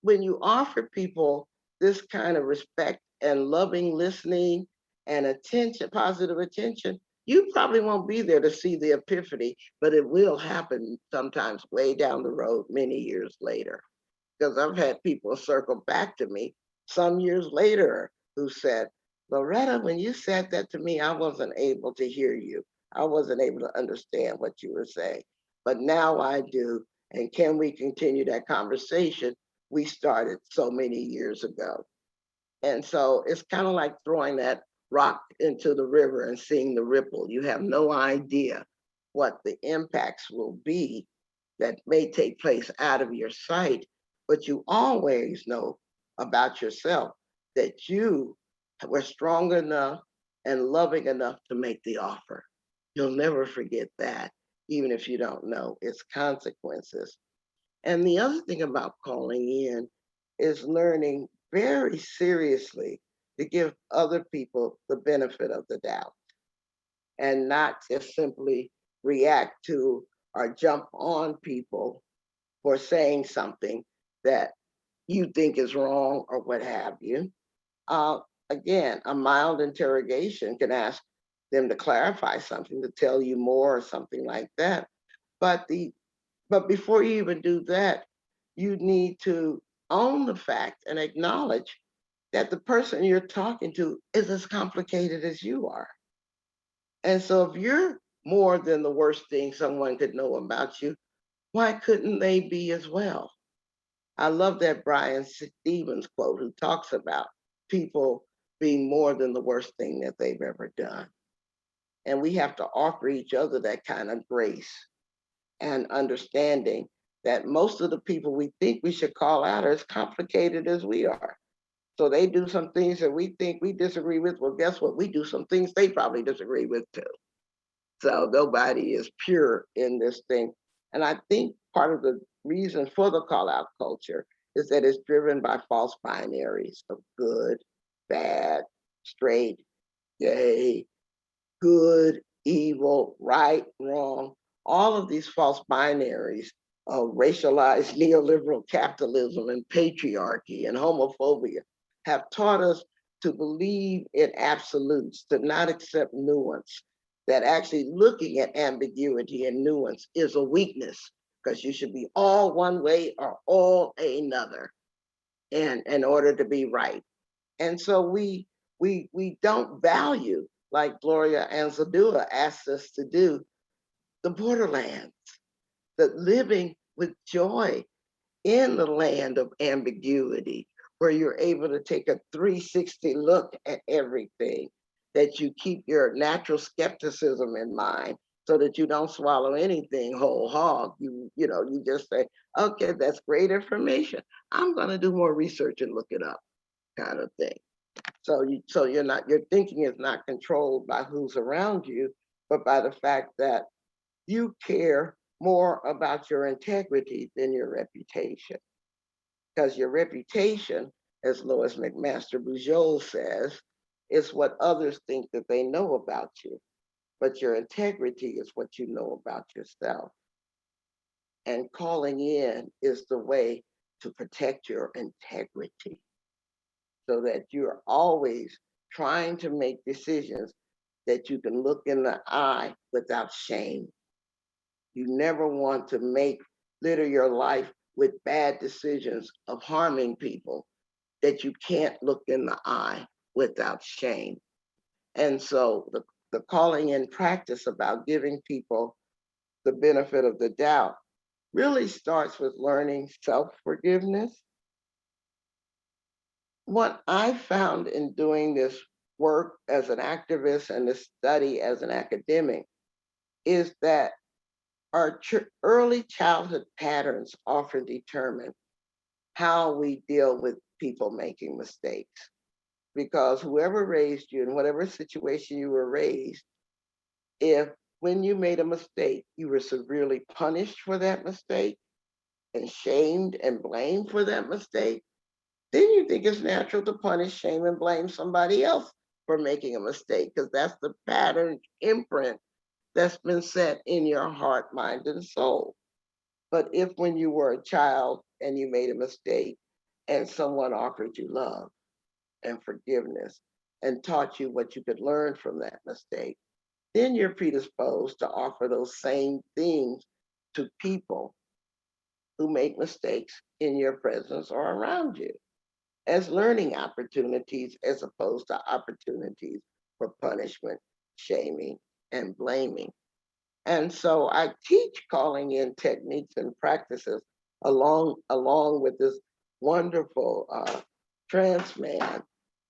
when you offer people this kind of respect and loving listening and attention, positive attention, you probably won't be there to see the epiphany, but it will happen sometimes way down the road, many years later. Because I've had people circle back to me some years later who said, Loretta, when you said that to me, I wasn't able to hear you. I wasn't able to understand what you were saying, but now I do. And can we continue that conversation we started so many years ago? And so it's kind of like throwing that rock into the river and seeing the ripple. You have no idea what the impacts will be that may take place out of your sight, but you always know about yourself that you were strong enough and loving enough to make the offer. You'll never forget that, even if you don't know its consequences. And the other thing about calling in is learning very seriously to give other people the benefit of the doubt and not just simply react to or jump on people for saying something that you think is wrong or what have you. Uh, Again, a mild interrogation can ask them to clarify something, to tell you more or something like that. But before you even do that, you need to own the fact and acknowledge that the person you're talking to is as complicated as you are. And so if you're more than the worst thing someone could know about you, why couldn't they be as well? I love that Brian Stevens quote who talks about people being more than the worst thing that they've ever done. And we have to offer each other that kind of grace and understanding that most of the people we think we should call out are as complicated as we are. So they do some things that we think we disagree with. Well, guess what? We do some things they probably disagree with too. So nobody is pure in this thing. And I think part of the reason for the call out culture is that it's driven by false binaries of good, bad, straight, gay, good, evil, right, wrong. All of these false binaries of racialized neoliberal capitalism and patriarchy and homophobia have taught us to believe in absolutes, to not accept nuance, that actually looking at ambiguity and nuance is a weakness because you should be all one way or all another in order to be right. And so we don't value, like Gloria Anzaldúa asked us to do, the borderlands, the living with joy in the land of ambiguity, where you're able to take a 360 look at everything, that you keep your natural skepticism in mind so that you don't swallow anything whole hog. You just say, okay, that's great information. I'm going to do more research and look it up, kind of thing. So your thinking is not controlled by who's around you, but by the fact that you care more about your integrity than your reputation. because your reputation, as Lois McMaster Bujold says, is what others think that they know about you. But your integrity is what you know about yourself. And calling in is the way to protect your integrity so that you're always trying to make decisions that you can look in the eye without shame. You never want to litter your life with bad decisions of harming people that you can't look in the eye without shame. And so the calling in practice about giving people the benefit of the doubt really starts with learning self-forgiveness. What I found in doing this work as an activist and this study as an academic is that our early childhood patterns often determine how we deal with people making mistakes. Because whoever raised you, in whatever situation you were raised, if when you made a mistake, you were severely punished for that mistake and shamed and blamed for that mistake, then you think it's natural to punish, shame, and blame somebody else for making a mistake, because that's the pattern imprint that's been set in your heart, mind, and soul. But if when you were a child and you made a mistake and someone offered you love and forgiveness and taught you what you could learn from that mistake, then you're predisposed to offer those same things to people who make mistakes in your presence or around you as learning opportunities as opposed to opportunities for punishment, shaming, and blaming. And so I teach calling in techniques and practices along with this wonderful trans man,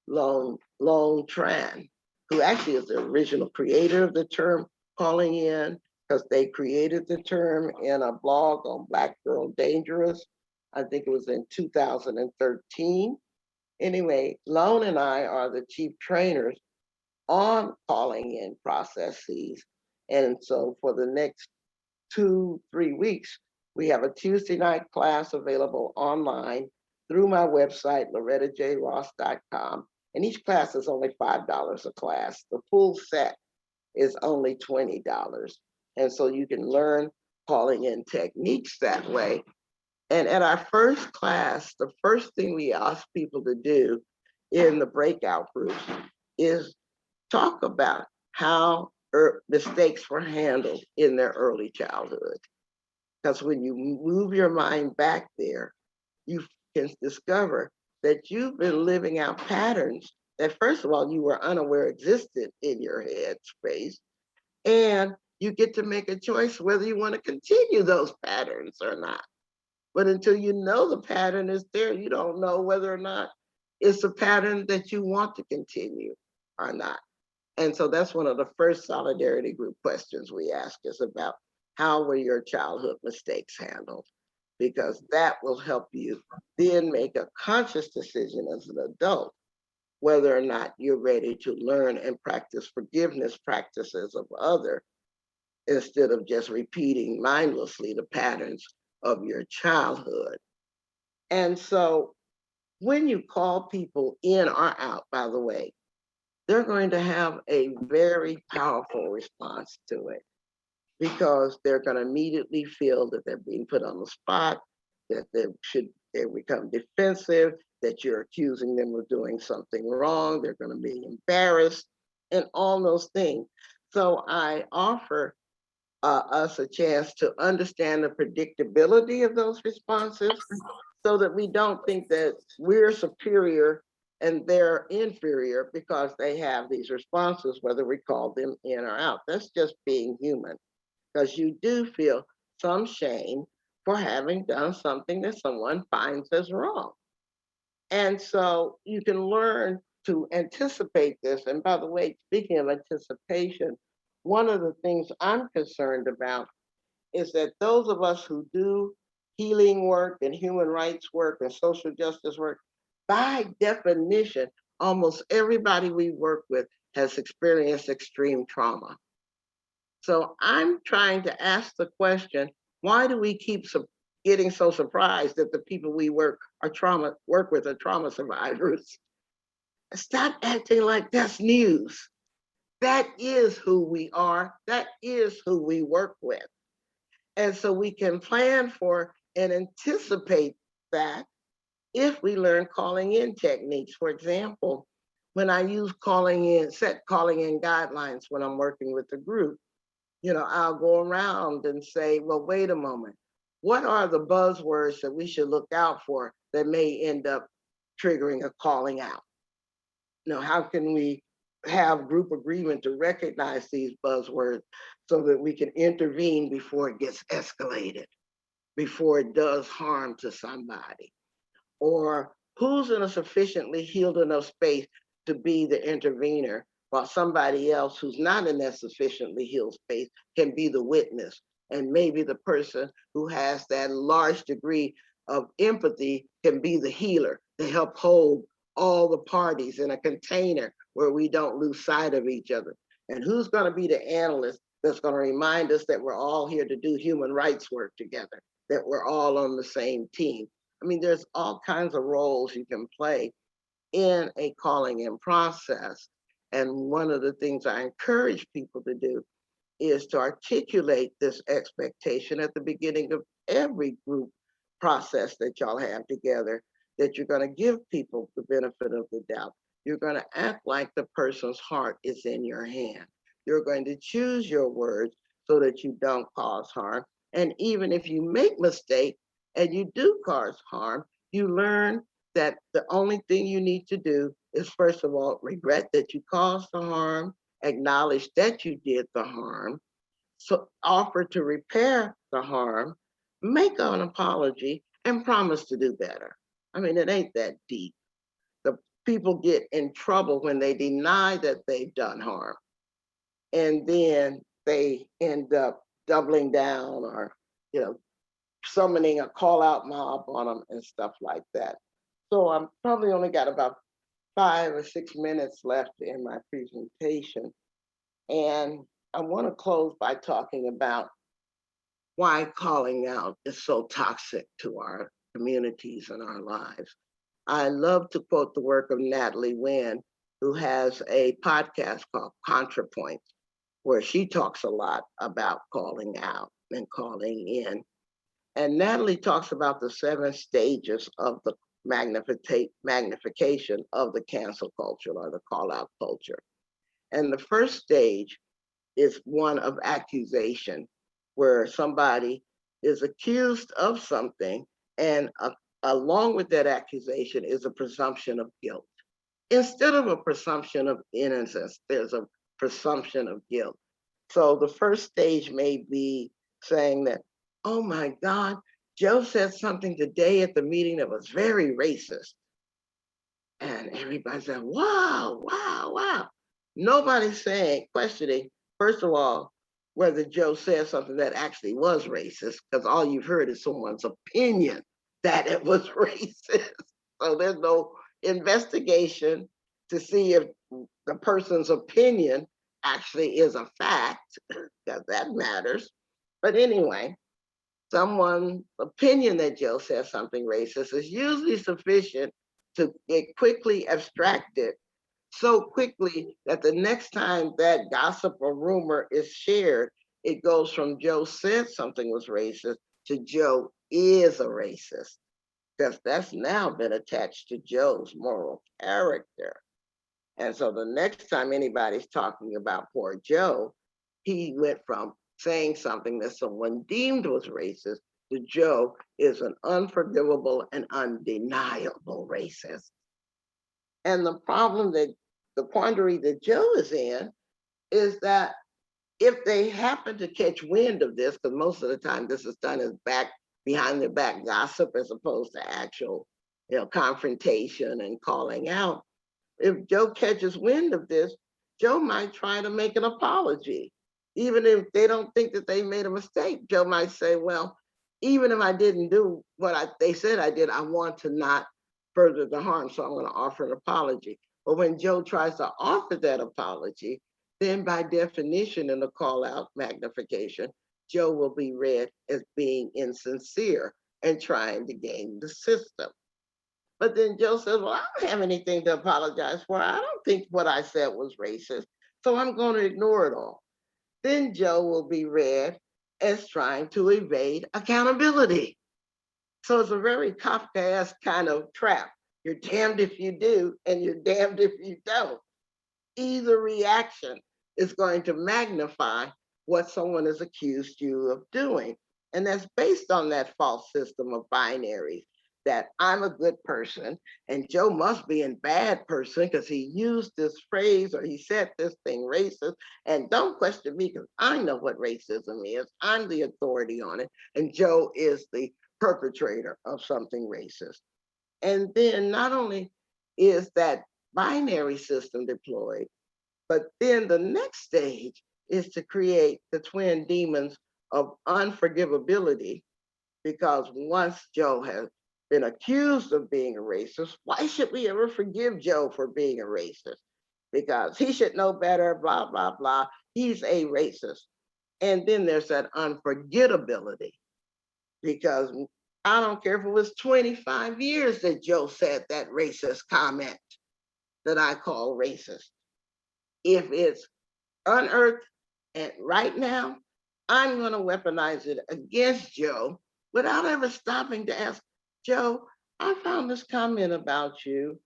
Lone Tran, who actually is the original creator of the term calling in, because they created the term in a blog on Black Girl Dangerous. I think it was in 2013. Anyway, Lone and I are the chief trainers on calling in processes. And so for the next 2-3 weeks, we have a Tuesday night class available online through my website, lorettajross.com. And each class is only $5 a class. The full set is only $20. And so you can learn calling in techniques that way. And at our first class, the first thing we ask people to do in the breakout groups is talk about how mistakes were handled in their early childhood. Because when you move your mind back there, you can discover that you've been living out patterns that, first of all, you were unaware existed in your head space. And you get to make a choice whether you want to continue those patterns or not. But until you know the pattern is there, you don't know whether or not it's a pattern that you want to continue or not. And so that's one of the first solidarity group questions we ask is about how were your childhood mistakes handled? Because that will help you then make a conscious decision as an adult whether or not you're ready to learn and practice forgiveness practices of others instead of just repeating mindlessly the patterns of your childhood. And so when you call people in or out, by the way, they're going to have a very powerful response to it because they're going to immediately feel that they're being put on the spot, that they become defensive, that you're accusing them of doing something wrong, they're going to be embarrassed, and all those things. So I offer us a chance to understand the predictability of those responses so that we don't think that we're superior and they're inferior because they have these responses, whether we call them in or out. That's just being human, because you do feel some shame for having done something that someone finds as wrong. And so you can learn to anticipate this. And by the way, speaking of anticipation, one of the things I'm concerned about is that those of us who do healing work and human rights work and social justice work, by definition, almost everybody we work with has experienced extreme trauma. So I'm trying to ask the question, why do we keep getting so surprised that the people we work with are trauma survivors. Stop acting like that's news. That is who we are. That is who we work with. And so we can plan for and anticipate that if we learn calling in techniques. For example, when I use set calling in guidelines when I'm working with a group, I'll go around and say, well, wait a moment. What are the buzzwords that we should look out for that may end up triggering a calling out? How can we have group agreement to recognize these buzzwords so that we can intervene before it gets escalated, before it does harm to somebody? Or who's in a sufficiently healed enough space to be the intervener, while somebody else who's not in that sufficiently healed space can be the witness? And maybe the person who has that large degree of empathy can be the healer to help hold all the parties in a container where we don't lose sight of each other. And who's going to be the analyst that's going to remind us that we're all here to do human rights work together, that we're all on the same team? I mean, there's all kinds of roles you can play in a calling in process. And one of the things I encourage people to do is to articulate this expectation at the beginning of every group process that y'all have together, that you're going to give people the benefit of the doubt. You're going to act like the person's heart is in your hand. You're going to choose your words so that you don't cause harm. And even if you make mistakes and you do cause harm, you learn that the only thing you need to do is, first of all, regret that you caused the harm, acknowledge that you did the harm, so offer to repair the harm, make an apology, and promise to do better. I mean, it ain't that deep. The people get in trouble when they deny that they've done harm, and then they end up doubling down or, summoning a call out mob on them and stuff like that. So I'm probably only got about 5 or 6 minutes left in my presentation. And I want to close by talking about why calling out is so toxic to our communities and our lives. I love to quote the work of Natalie Wynn, who has a podcast called ContraPoints, where she talks a lot about calling out and calling in. And Natalie talks about the 7 stages of the magnification of the cancel culture or the call out culture. And the first stage is one of accusation, where somebody is accused of something, and along with that accusation is a presumption of guilt. Instead of a presumption of innocence, there's a presumption of guilt. So the first stage may be saying that, oh my God, Joe said something today at the meeting that was very racist. And everybody said, wow, wow, wow. Nobody's questioning, first of all, whether Joe said something that actually was racist, because all you've heard is someone's opinion that it was racist. So there's no investigation to see if the person's opinion actually is a fact, because that matters. But anyway, someone's opinion that Joe says something racist is usually sufficient to get quickly abstracted so quickly that the next time that gossip or rumor is shared, it goes from Joe said something was racist to Joe is a racist, because that's now been attached to Joe's moral character. And so the next time anybody's talking about poor Joe, he went from saying something that someone deemed was racist to Joe is an unforgivable and undeniable racist. And the quandary that Joe is in is that if they happen to catch wind of this, because most of the time this is done as behind their back gossip as opposed to actual, confrontation and calling out. If Joe catches wind of this, Joe might try to make an apology. Even if they don't think that they made a mistake, Joe might say, well, even if I didn't do what they said I did, I want to not further the harm, so I'm going to offer an apology. But when Joe tries to offer that apology, then by definition in the call out magnification, Joe will be read as being insincere and trying to game the system. But then Joe says, well, I don't have anything to apologize for. I don't think what I said was racist, so I'm going to ignore it all. Then Joe will be read as trying to evade accountability. So it's a very Kafkaesque kind of trap. You're damned if you do, and you're damned if you don't. Either reaction is going to magnify what someone has accused you of doing. And that's based on that false system of binaries, that I'm a good person and Joe must be a bad person because he used this phrase or he said this thing racist. And don't question me because I know what racism is. I'm the authority on it. And Joe is the perpetrator of something racist. And then not only is that binary system deployed, but then the next stage is to create the twin demons of unforgivability, because once Joe has been accused of being a racist, why should we ever forgive Joe for being a racist? Because he should know better, blah, blah, blah. He's a racist. And then there's that unforgettability, because I don't care if it was 25 years that Joe said that racist comment that I call racist. If it's unearthed and right now, I'm going to weaponize it against Joe without ever stopping to ask, Joe, I found this comment about you,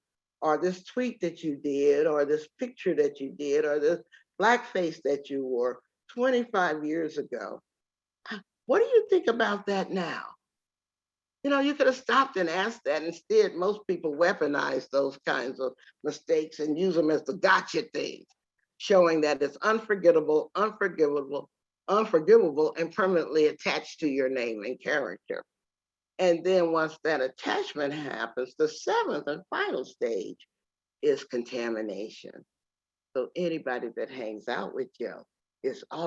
or this tweet that you did, or this picture that you did, or this blackface that you wore 25 years ago. What do you think about that now? You know, you could have stopped and asked that. Instead, most people weaponize those kinds of mistakes and use them as the gotcha things, showing that it's unforgettable, unforgivable, and permanently attached to your name and character. And then once that attachment happens, the seventh and final stage is contamination. So anybody that hangs out with Joe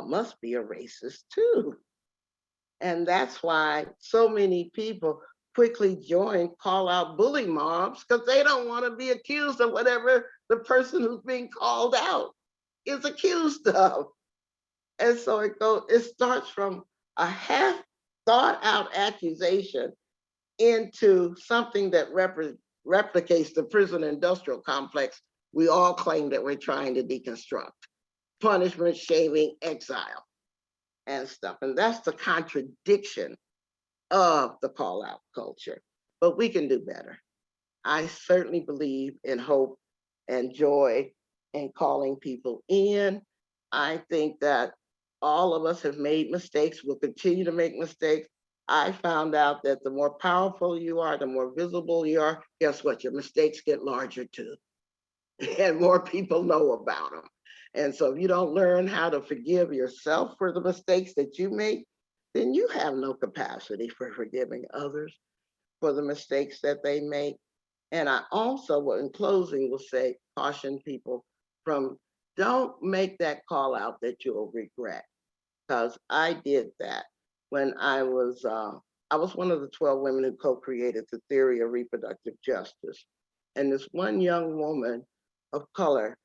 must be a racist too. And that's why so many people quickly join call out bully mobs, because they don't want to be accused of whatever the person who's being called out is accused of. And so it starts from a half thought out accusation into something that replicates the prison industrial complex we all claim that we're trying to deconstruct: punishment, shaming, exile, and stuff. And that's the contradiction of the call out culture. But we can do better. I certainly believe in hope and joy and calling people in. I think that all of us have made mistakes, will continue to make mistakes. I found out that the more powerful you are, the more visible you are, guess what? Your mistakes get larger too, and more people know about them. And so if you don't learn how to forgive yourself for the mistakes that you make, then you have no capacity for forgiving others for the mistakes that they make. And I also, in closing, will say, caution people from, don't make that call out that you'll regret. Because I did that when I was one of the 12 women who co-created the theory of reproductive justice. And this one young woman of color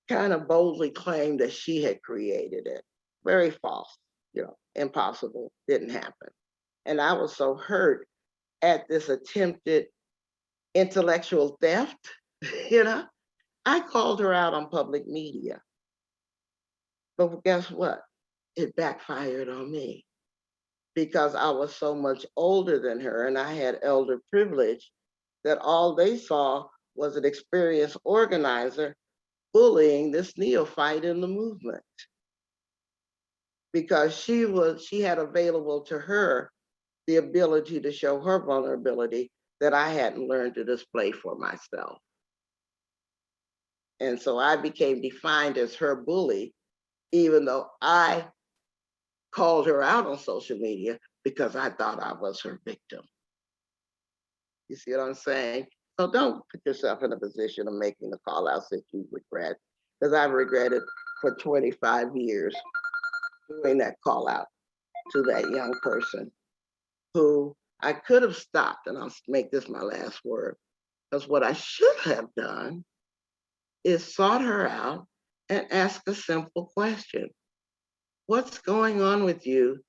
kind of boldly claimed that she had created it. Very false, impossible, didn't happen. And I was so hurt at this attempted intellectual theft, I called her out on public media. But guess what? It backfired on me because I was so much older than her and I had elder privilege that all they saw was an experienced organizer bullying this neophyte in the movement, because she had available to her the ability to show her vulnerability that I hadn't learned to display for myself. And so I became defined as her bully, even though I called her out on social media because I thought I was her victim. You see what I'm saying? So don't put yourself in a position of making the call outs that you regret, because I've regretted for 25 years doing that call out to that young person who I could have stopped, and I'll make this my last word, because what I should have done is sought her out and ask a simple question. What's going on with you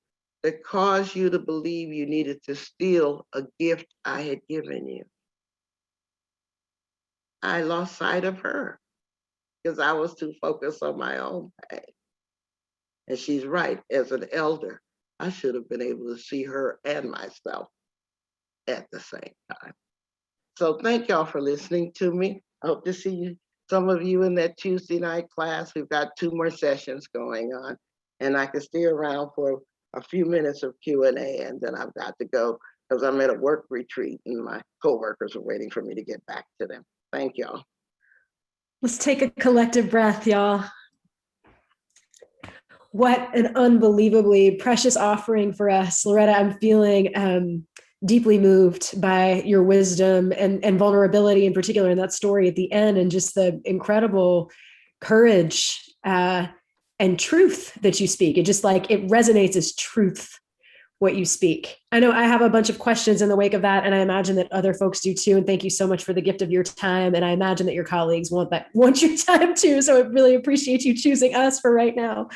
that caused you to believe you needed to steal a gift I had given you. I lost sight of her because I was too focused on my own pain. And she's right, as an elder, I should have been able to see her and myself at the same time. So thank y'all for listening to me. I hope to see you, some of you in that Tuesday night class. We've got 2 more sessions going on, and I can stay around for a few minutes of Q&A, and then I've got to go because I'm at a work retreat and my coworkers are waiting for me to get back to them. Thank y'all. Let's take a collective breath, y'all. What an unbelievably precious offering for us. Loretta, I'm feeling deeply moved by your wisdom and vulnerability in particular in that story at the end, and just the incredible courage and truth that you speak. It just like, it resonates as truth, what you speak. I know I have a bunch of questions in the wake of that, and I imagine that other folks do too. And thank you so much for the gift of your time. And I imagine that your colleagues want your time too. So I really appreciate you choosing us for right now.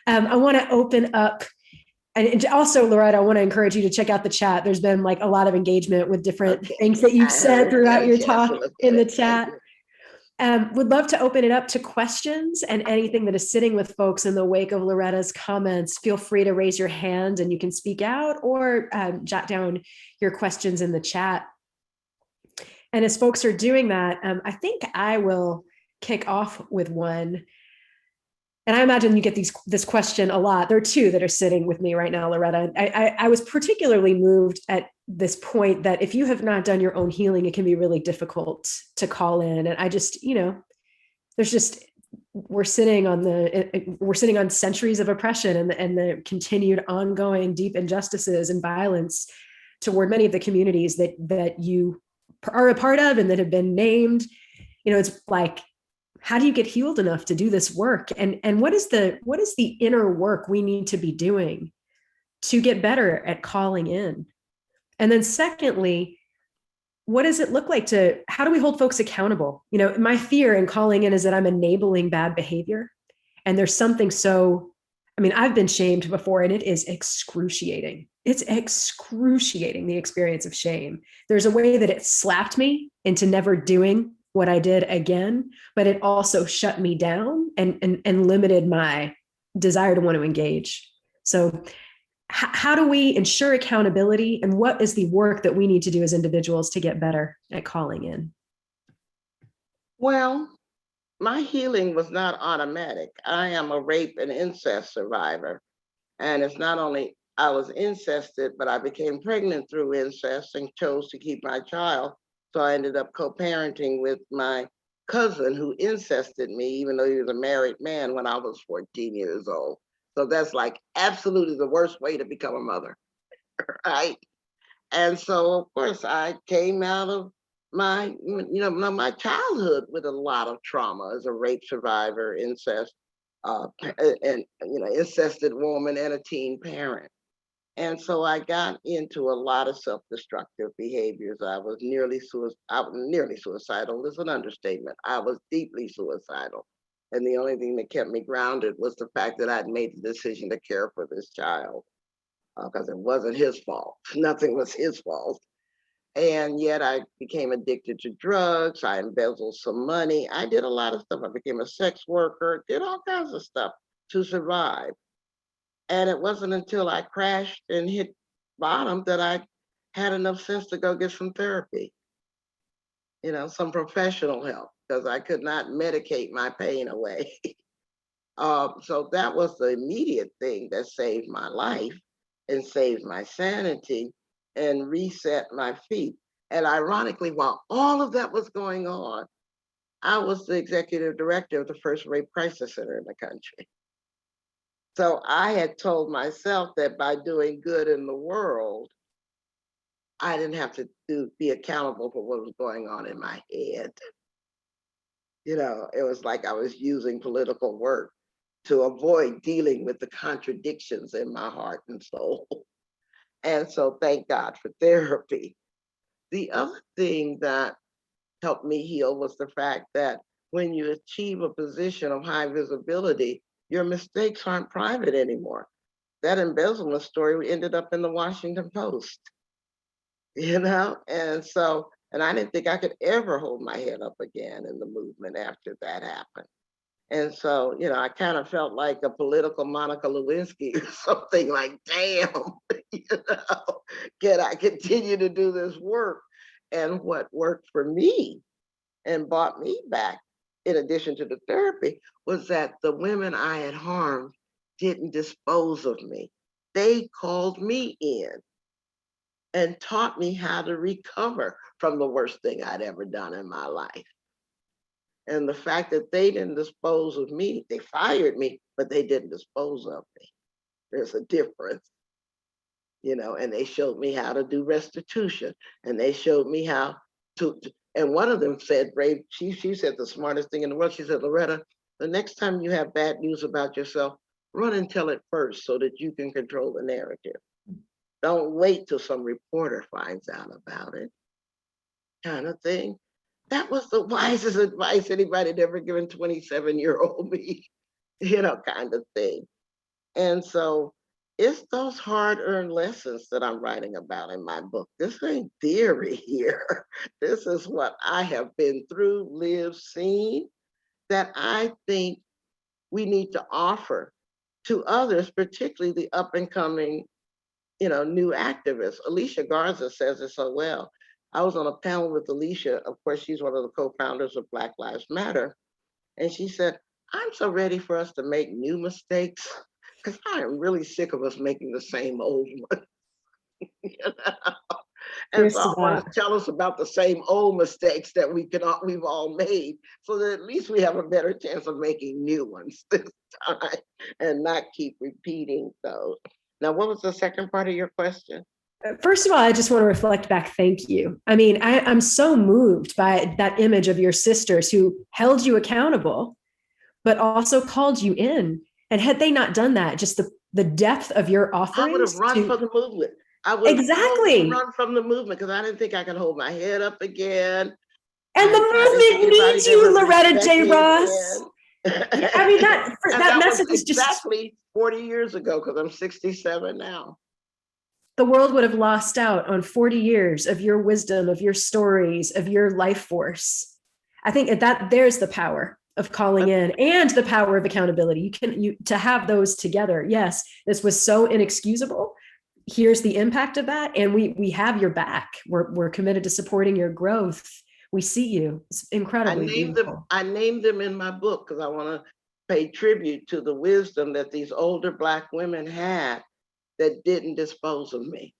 I want to open up, and also, Loretta, I want to encourage you to check out the chat. There's been like a lot of engagement with different things that you've said throughout your talk in the chat. Would love to open it up to questions and anything that is sitting with folks in the wake of Loretta's comments. Feel free to raise your hand and you can speak out, or jot down your questions in the chat. And as folks are doing that, I think I will kick off with one. And I imagine you get this question a lot. There are 2 that are sitting with me right now, Loretta. I was particularly moved at this point that if you have not done your own healing, it can be really difficult to call in. And I just, we're sitting on centuries of oppression and the continued ongoing deep injustices and violence toward many of the communities that you are a part of and that have been named. It's like, how do you get healed enough to do this work? And what is the inner work we need to be doing to get better at calling in? And then secondly, what does it look like how do we hold folks accountable? My fear in calling in is that I'm enabling bad behavior. And there's something I've been shamed before, and it is excruciating. It's excruciating, the experience of shame. There's a way that it slapped me into never doing what I did again, but it also shut me down and limited my desire to want to engage. So how do we ensure accountability, and what is the work that we need to do as individuals to get better at calling in? Well, my healing was not automatic. I am a rape and incest survivor. And it's not only I was incested, but I became pregnant through incest and chose to keep my child. So I ended up co-parenting with my cousin who incested me, even though he was a married man when I was 14 years old. So that's like absolutely the worst way to become a mother, right? And so, of course, I came out of my childhood with a lot of trauma as a rape survivor, incest, and incested woman and a teen parent. And so I got into a lot of self-destructive behaviors. I was nearly suicidal. Is an understatement. I was deeply suicidal. And the only thing that kept me grounded was the fact that I'd made the decision to care for this child, because it wasn't his fault. Nothing was his fault. And yet I became addicted to drugs. I embezzled some money. I did a lot of stuff. I became a sex worker, did all kinds of stuff to survive. And it wasn't until I crashed and hit bottom that I had enough sense to go get some therapy, some professional help, because I could not medicate my pain away. So that was the immediate thing that saved my life and saved my sanity and reset my feet. And ironically, while all of that was going on, I was the executive director of the first rape crisis center in the country. So I had told myself that by doing good in the world, I didn't have to be accountable for what was going on in my head. It was like I was using political work to avoid dealing with the contradictions in my heart and soul. And so thank God for therapy. The other thing that helped me heal was the fact that when you achieve a position of high visibility, your mistakes aren't private anymore. that embezzlement story ended up in the Washington Post, and so, and I didn't think I could ever hold my head up again in the movement after that happened. And so, I kind of felt like a political Monica Lewinsky or something, like, damn, can I continue to do this work? And what worked for me and brought me back, in addition to the therapy, was that the women I had harmed didn't dispose of me. They called me in and taught me how to recover from the worst thing I'd ever done in my life. And the fact that they didn't dispose of me, they fired me, but they didn't dispose of me. There's a difference, and they showed me how to do restitution, and they showed me how to, and one of them said, Ray, she said the smartest thing in the world. She said, Loretta, the next time you have bad news about yourself, run and tell it first so that you can control the narrative. Don't wait till some reporter finds out about it, kind of thing. That was the wisest advice anybody had ever given 27-year-old me, kind of thing. And so it's those hard-earned lessons that I'm writing about in my book. This ain't theory here. This is what I have been through, lived, seen, that I think we need to offer to others, particularly the up-and-coming, new activists. Alicia Garza says it so well. I was on a panel with Alicia. Of course, she's one of the co-founders of Black Lives Matter. And she said, I'm so ready for us to make new mistakes because I am really sick of us making the same old ones. And so I want to tell us about the same old mistakes that we've all made, so that at least we have a better chance of making new ones this time and not keep repeating those. Now, what was the second part of your question? First of all, I just want to reflect back. Thank you. I mean, I'm so moved by that image of your sisters who held you accountable, but also called you in. And had they not done that, just the depth of your offerings. I would have run from the movement. I would exactly run from the movement because I didn't think I could hold my head up again. And the movement needs you, Loretta J Ross. I mean, that message is just exactly 40 years ago, because I'm 67 now. The world would have lost out on 40 years of your wisdom, of your stories, of your life force. I think that there's the power of calling in and the power of accountability. To have those together. Yes, this was so inexcusable. Here's the impact of that. And we have your back. We're committed to supporting your growth. We see you. It's incredibly beautiful. I named them in my book because I want to pay tribute to the wisdom that these older Black women had that didn't dispose of me.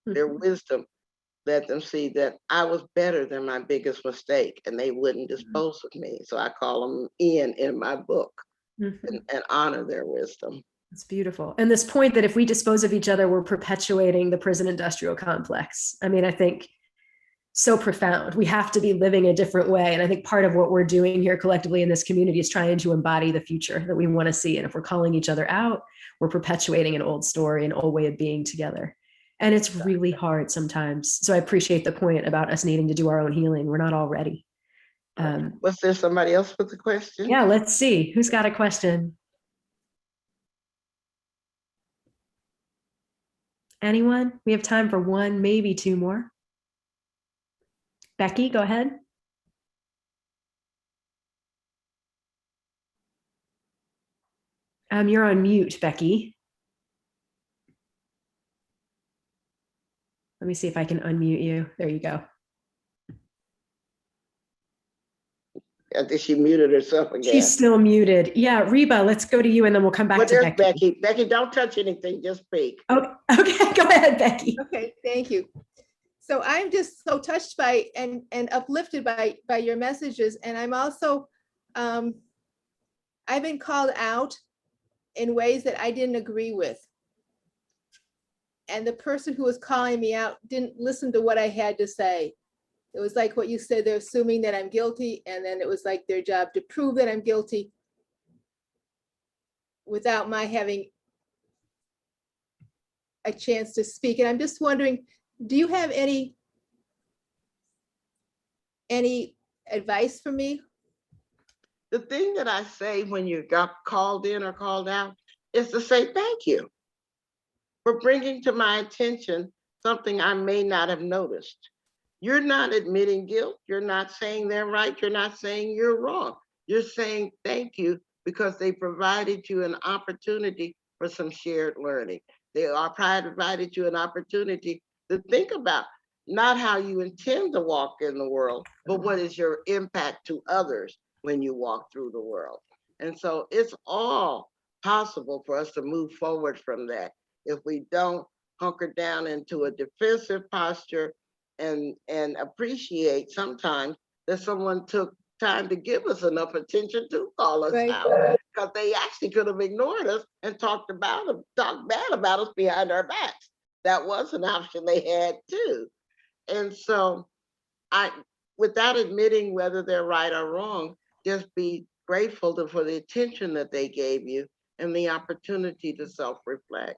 Their wisdom let them see that I was better than my biggest mistake, and they wouldn't dispose of me. So I call them in my book and honor their wisdom. It's beautiful. And this point that if we dispose of each other, we're perpetuating the prison industrial complex. I mean, I think so profound. We have to be living a different way. And I think part of what we're doing here collectively in this community is trying to embody the future that we want to see. And if we're calling each other out, we're perpetuating an old story, an old way of being together. And it's really hard sometimes. So I appreciate the point about us needing to do our own healing. We're not all ready. Was there somebody else with a question? Yeah, let's see. Who's got a question? Anyone? We have time for one, maybe two more. Becky, go ahead. You're on mute, Becky. Let me see if I can unmute you. There you go. I think she muted herself again. She's still muted. Yeah, Reba, let's go to you and then we'll come back to Becky. Becky. Becky, don't touch anything, just speak. Okay, go ahead, Becky. Okay, thank you. So I'm just so touched by and uplifted by your messages. And I'm also, I've been called out in ways that I didn't agree with. And the person who was calling me out didn't listen to what I had to say. It was like what you said, they're assuming that I'm guilty. And then it was like their job to prove that I'm guilty without my having a chance to speak. And I'm just wondering, do you have any advice for me? The thing that I say when you got called in or called out is to say thank you. for bringing to my attention something I may not have noticed. You're not admitting guilt. You're not saying they're right. You're not saying you're wrong. You're saying thank you because they provided you an opportunity for some shared learning. They are provided you an opportunity to think about not how you intend to walk in the world, but what is your impact to others when you walk through the world. And so it's all possible for us to move forward from that if we don't hunker down into a defensive posture and appreciate sometimes that someone took time to give us enough attention to call us Right. out, because they actually could have ignored us and talked bad about us behind our backs. That was an option they had too. And so without admitting whether they're right or wrong, just be grateful for the attention that they gave you and the opportunity to self-reflect.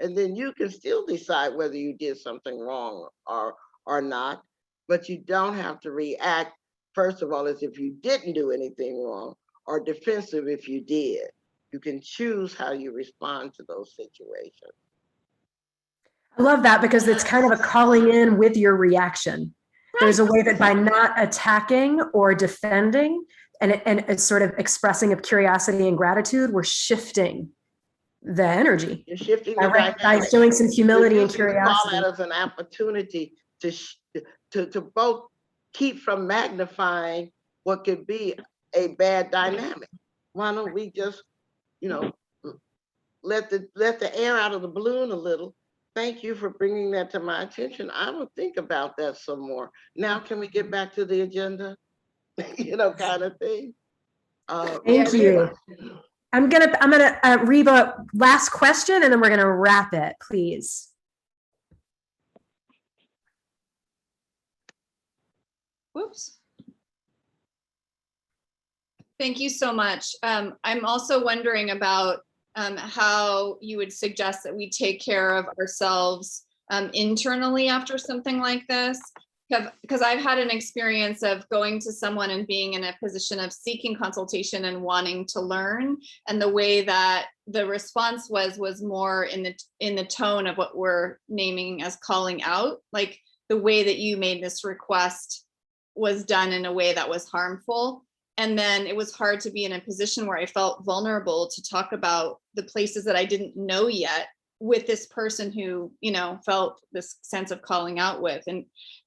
And then you can still decide whether you did something wrong or not, but you don't have to react, first of all, as if you didn't do anything wrong, or defensive if you did. You can choose how you respond to those situations. I love that because it's kind of a calling in with your reaction. There's a way that by not attacking or defending and a sort of expressing of curiosity and gratitude, we're shifting the energy. You're shifting the By showing some humility and curiosity. Call that as an opportunity to both keep from magnifying what could be a bad dynamic. Why don't we just, let the air out of the balloon a little? Thank you for bringing that to my attention. I will think about that some more. Now, can we get back to the agenda? Kind of thing. Thank you. I'm gonna read a last question and then we're gonna wrap it, please. Whoops. Thank you so much. I'm also wondering about how you would suggest that we take care of ourselves internally after something like this. Because I've had an experience of going to someone and being in a position of seeking consultation and wanting to learn, and the way that the response was more in the tone of what we're naming as calling out. Like the way that you made this request was done in a way that was harmful. And then it was hard to be in a position where I felt vulnerable to talk about the places that I didn't know yet with this person who, felt this sense of calling out with.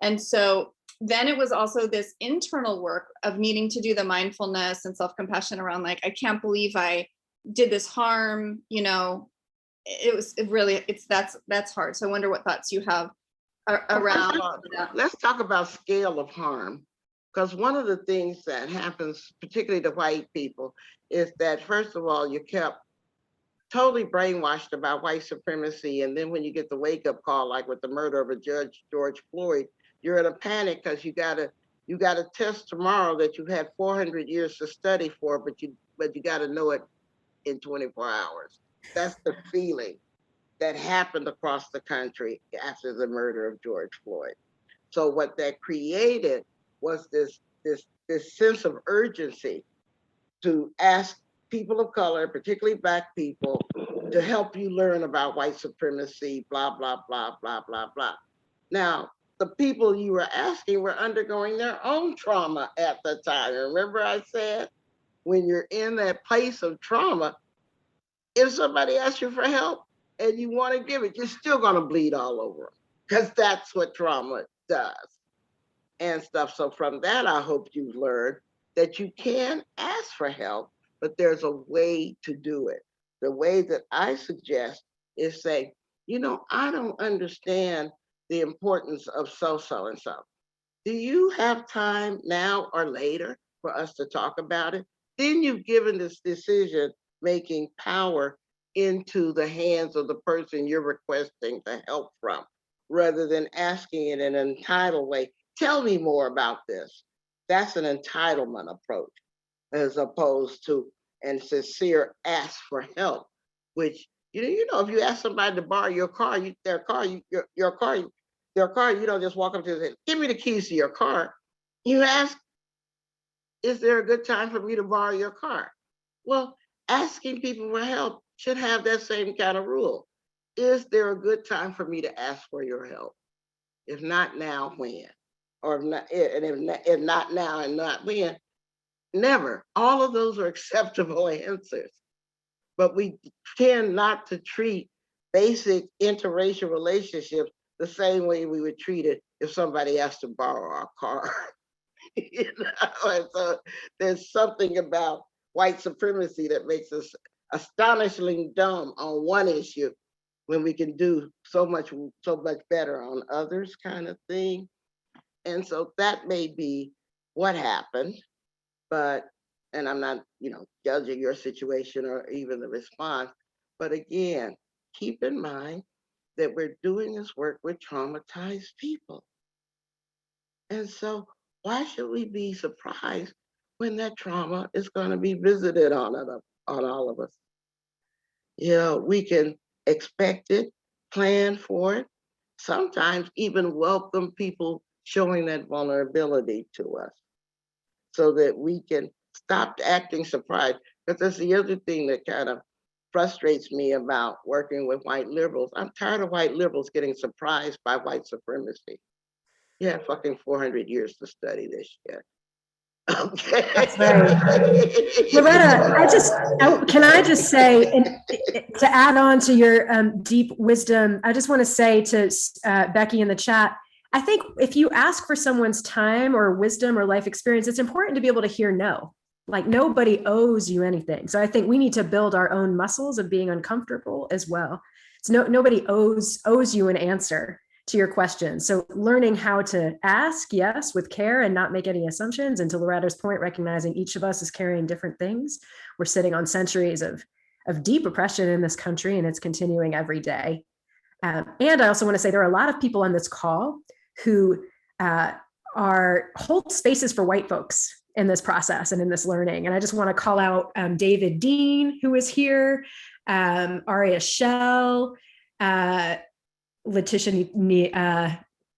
And so then it was also this internal work of needing to do the mindfulness and self-compassion around, like, I can't believe I did this harm, that's hard. So I wonder what thoughts you have around that. Let's talk about scale of harm. Because one of the things that happens, particularly to white people, is that, first of all, you kept totally brainwashed about white supremacy. And then when you get the wake-up call, like with the murder of a George Floyd, you're in a panic because you got a test tomorrow that you had 400 years to study for, but you got to know it in 24 hours. That's the feeling that happened across the country after the murder of George Floyd. So what that created was this sense of urgency to ask people of color, particularly Black people, to help you learn about white supremacy, blah, blah, blah, blah, blah, blah. Now, the people you were asking were undergoing their own trauma at the time. Remember I said, when you're in that place of trauma, if somebody asks you for help and you want to give it, you're still going to bleed all over them, because that's what trauma does and stuff. So from that, I hope you've learned that you can ask for help, but there's a way to do it. The way that I suggest is say, I don't understand the importance of so and so. Do you have time now or later for us to talk about it? Then you've given this decision-making power into the hands of the person you're requesting the help from, rather than asking it in an entitled way. Tell me more about this. That's an entitlement approach, as opposed to a sincere ask for help, which, if you ask somebody to borrow your car, their car, you don't just walk up to them and say, give me the keys to your car. You ask, is there a good time for me to borrow your car? Well, asking people for help should have that same kind of rule. is there a good time for me to ask for your help? If not now, when? Or if not now and not when, never. All of those are acceptable answers. But we tend not to treat basic interracial relationships the same way we would treat it if somebody asked to borrow our car. You know, and so there's something about white supremacy that makes us astonishingly dumb on one issue when we can do so much better on others, kind of thing. And so that may be what happened, but, and I'm not, judging your situation or even the response, but again, keep in mind that we're doing this work with traumatized people. And so why should we be surprised when that trauma is going to be visited on all of us? We can expect it, plan for it, sometimes even welcome people showing that vulnerability to us so that we can stop acting surprised. Because that's the other thing that kind of frustrates me about working with white liberals. I'm tired of white liberals getting surprised by white supremacy. You have fucking 400 years to study this shit. Okay. That's right. Loretta, can I just say, and to add on to your deep wisdom, I just want to say to Becky in the chat, I think if you ask for someone's time or wisdom or life experience, it's important to be able to hear no. Like nobody owes you anything. So I think we need to build our own muscles of being uncomfortable as well. So nobody owes you an answer to your question. So learning how to ask, yes, with care and not make any assumptions. And to Loretta's point, recognizing each of us is carrying different things. We're sitting on centuries of deep oppression in this country, and it's continuing every day. And I also want to say there are a lot of people on this call who hold spaces for white folks in this process and in this learning. And I just want to call out David Dean, who is here, Aria Shell, Letitia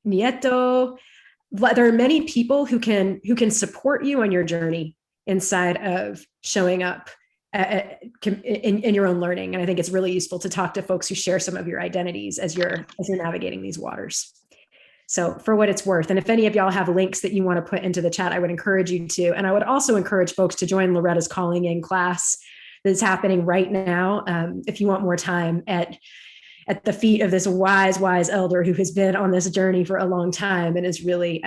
Nieto. There are many people who can support you on your journey inside of showing up in your own learning. And I think it's really useful to talk to folks who share some of your identities as you're navigating these waters. So for what it's worth, and if any of y'all have links that you want to put into the chat, I would encourage you to. And I would also encourage folks to join Loretta's Calling In class that's happening right now. If you want more time at the feet of this wise elder who has been on this journey for a long time and is really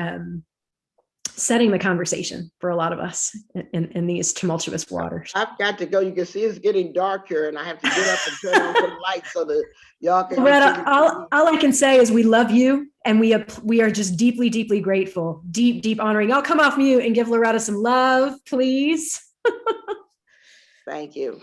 setting the conversation for a lot of us in these tumultuous waters. I've got to go. You can see it's getting dark here, and I have to get up and turn on some lights so that y'all can. Loretta, all I can say is we love you, and we are just deeply, deeply grateful, deep honoring. I'll come off mute and give Loretta some love, please. Thank you.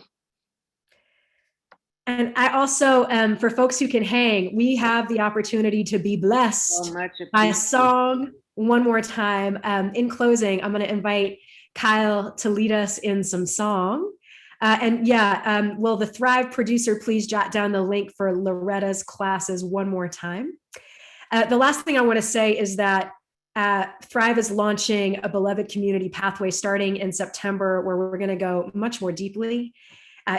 And I also, for folks who can hang, we have the opportunity to be blessed So much by song one more time. In closing, I'm going to invite Kyle to lead us in some song. Will the Thrive producer please jot down the link for Loretta's classes one more time? The last thing I want to say is that Thrive is launching a beloved community pathway starting in September, where we're going to go much more deeply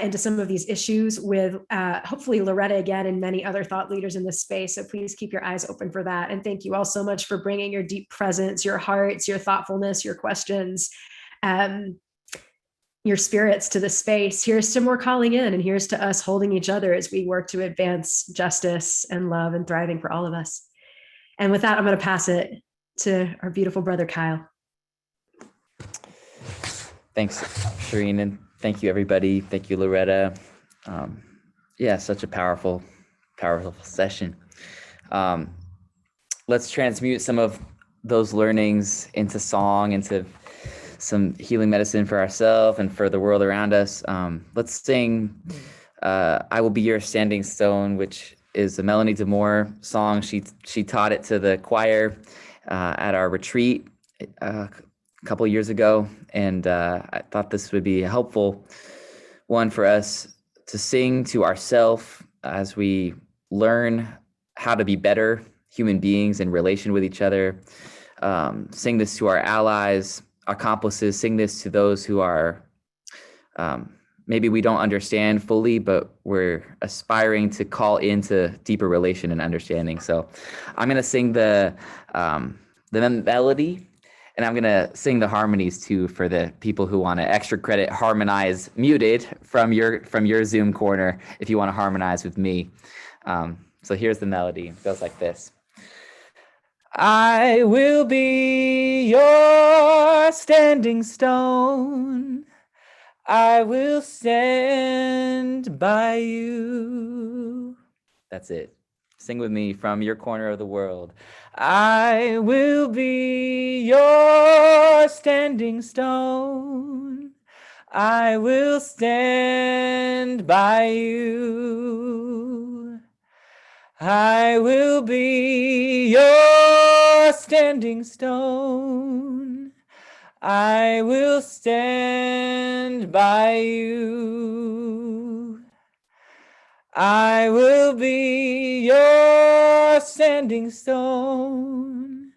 into some of these issues with hopefully Loretta again and many other thought leaders in this space. So please keep your eyes open for that. And thank you all so much for bringing your deep presence, your hearts, your thoughtfulness, your questions, your spirits to the space. Here's to more calling in, and here's to us holding each other as we work to advance justice and love and thriving for all of us. And with that, I'm going to pass it to our beautiful brother, Kyle. Thanks, Shireen, and thank you, everybody. Thank you, Loretta. Such a powerful session. Let's transmute some of those learnings into song, into some healing medicine for ourselves and for the world around us. Let's sing I Will Be Your Standing Stone, which is a Melanie DeMore song. She taught it to the choir at our retreat a couple of years ago, and I thought this would be a helpful one for us to sing to ourselves as we learn how to be better human beings in relation with each other. Sing this to our allies, accomplices, sing this to those who are maybe we don't understand fully, but we're aspiring to call into deeper relation and understanding. So I'm going to sing the melody, and I'm going to sing the harmonies too for the people who want to extra credit harmonize muted from your Zoom corner if you want to harmonize with me. So here's the melody. It goes like this. I will be your standing stone. I will stand by you. That's it. Sing with me from your corner of the world. I will be your standing stone. I will stand by you. I will be your standing stone. I will stand by you. I will be your standing stone.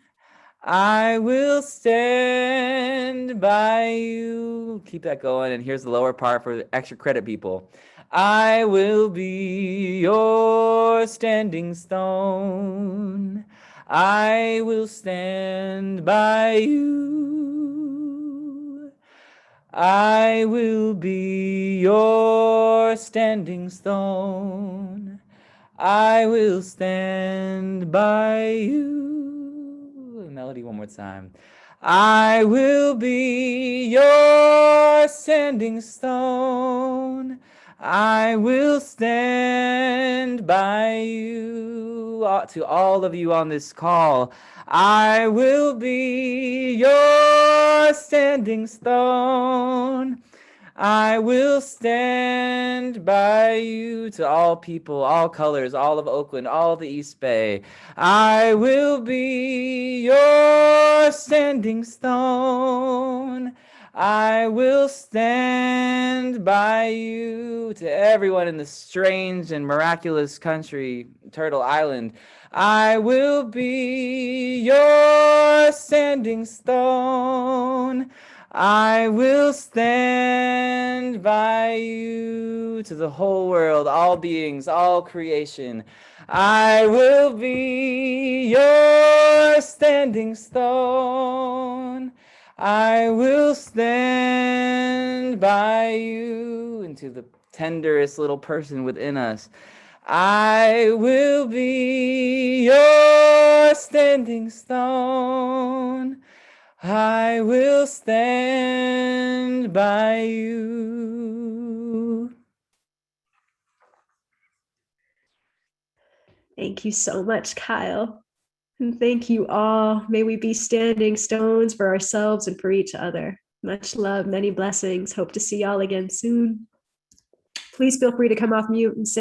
I will stand by you. Keep that going. And here's the lower part for the extra credit people. I will be your standing stone. I will stand by you. I will be your standing stone. I will stand by you. Melody one more time. I will be your standing stone. I will stand by you. To all of you on this call, I will be your standing stone. I will stand by you. To all people, all colors, all of Oakland, all of the East Bay. I will be your standing stone. I will stand by you. To everyone in the strange and miraculous country, Turtle Island, I will be your standing stone. I will stand by you. To the whole world, all beings, all creation, I will be your standing stone. I will stand by you. And to the tenderest little person within us, I will be your standing stone. I will stand by you. Thank you so much, Kyle. And thank you all. May we be standing stones for ourselves and for each other. Much love, many blessings. Hope to see y'all again soon. Please feel free to come off mute and say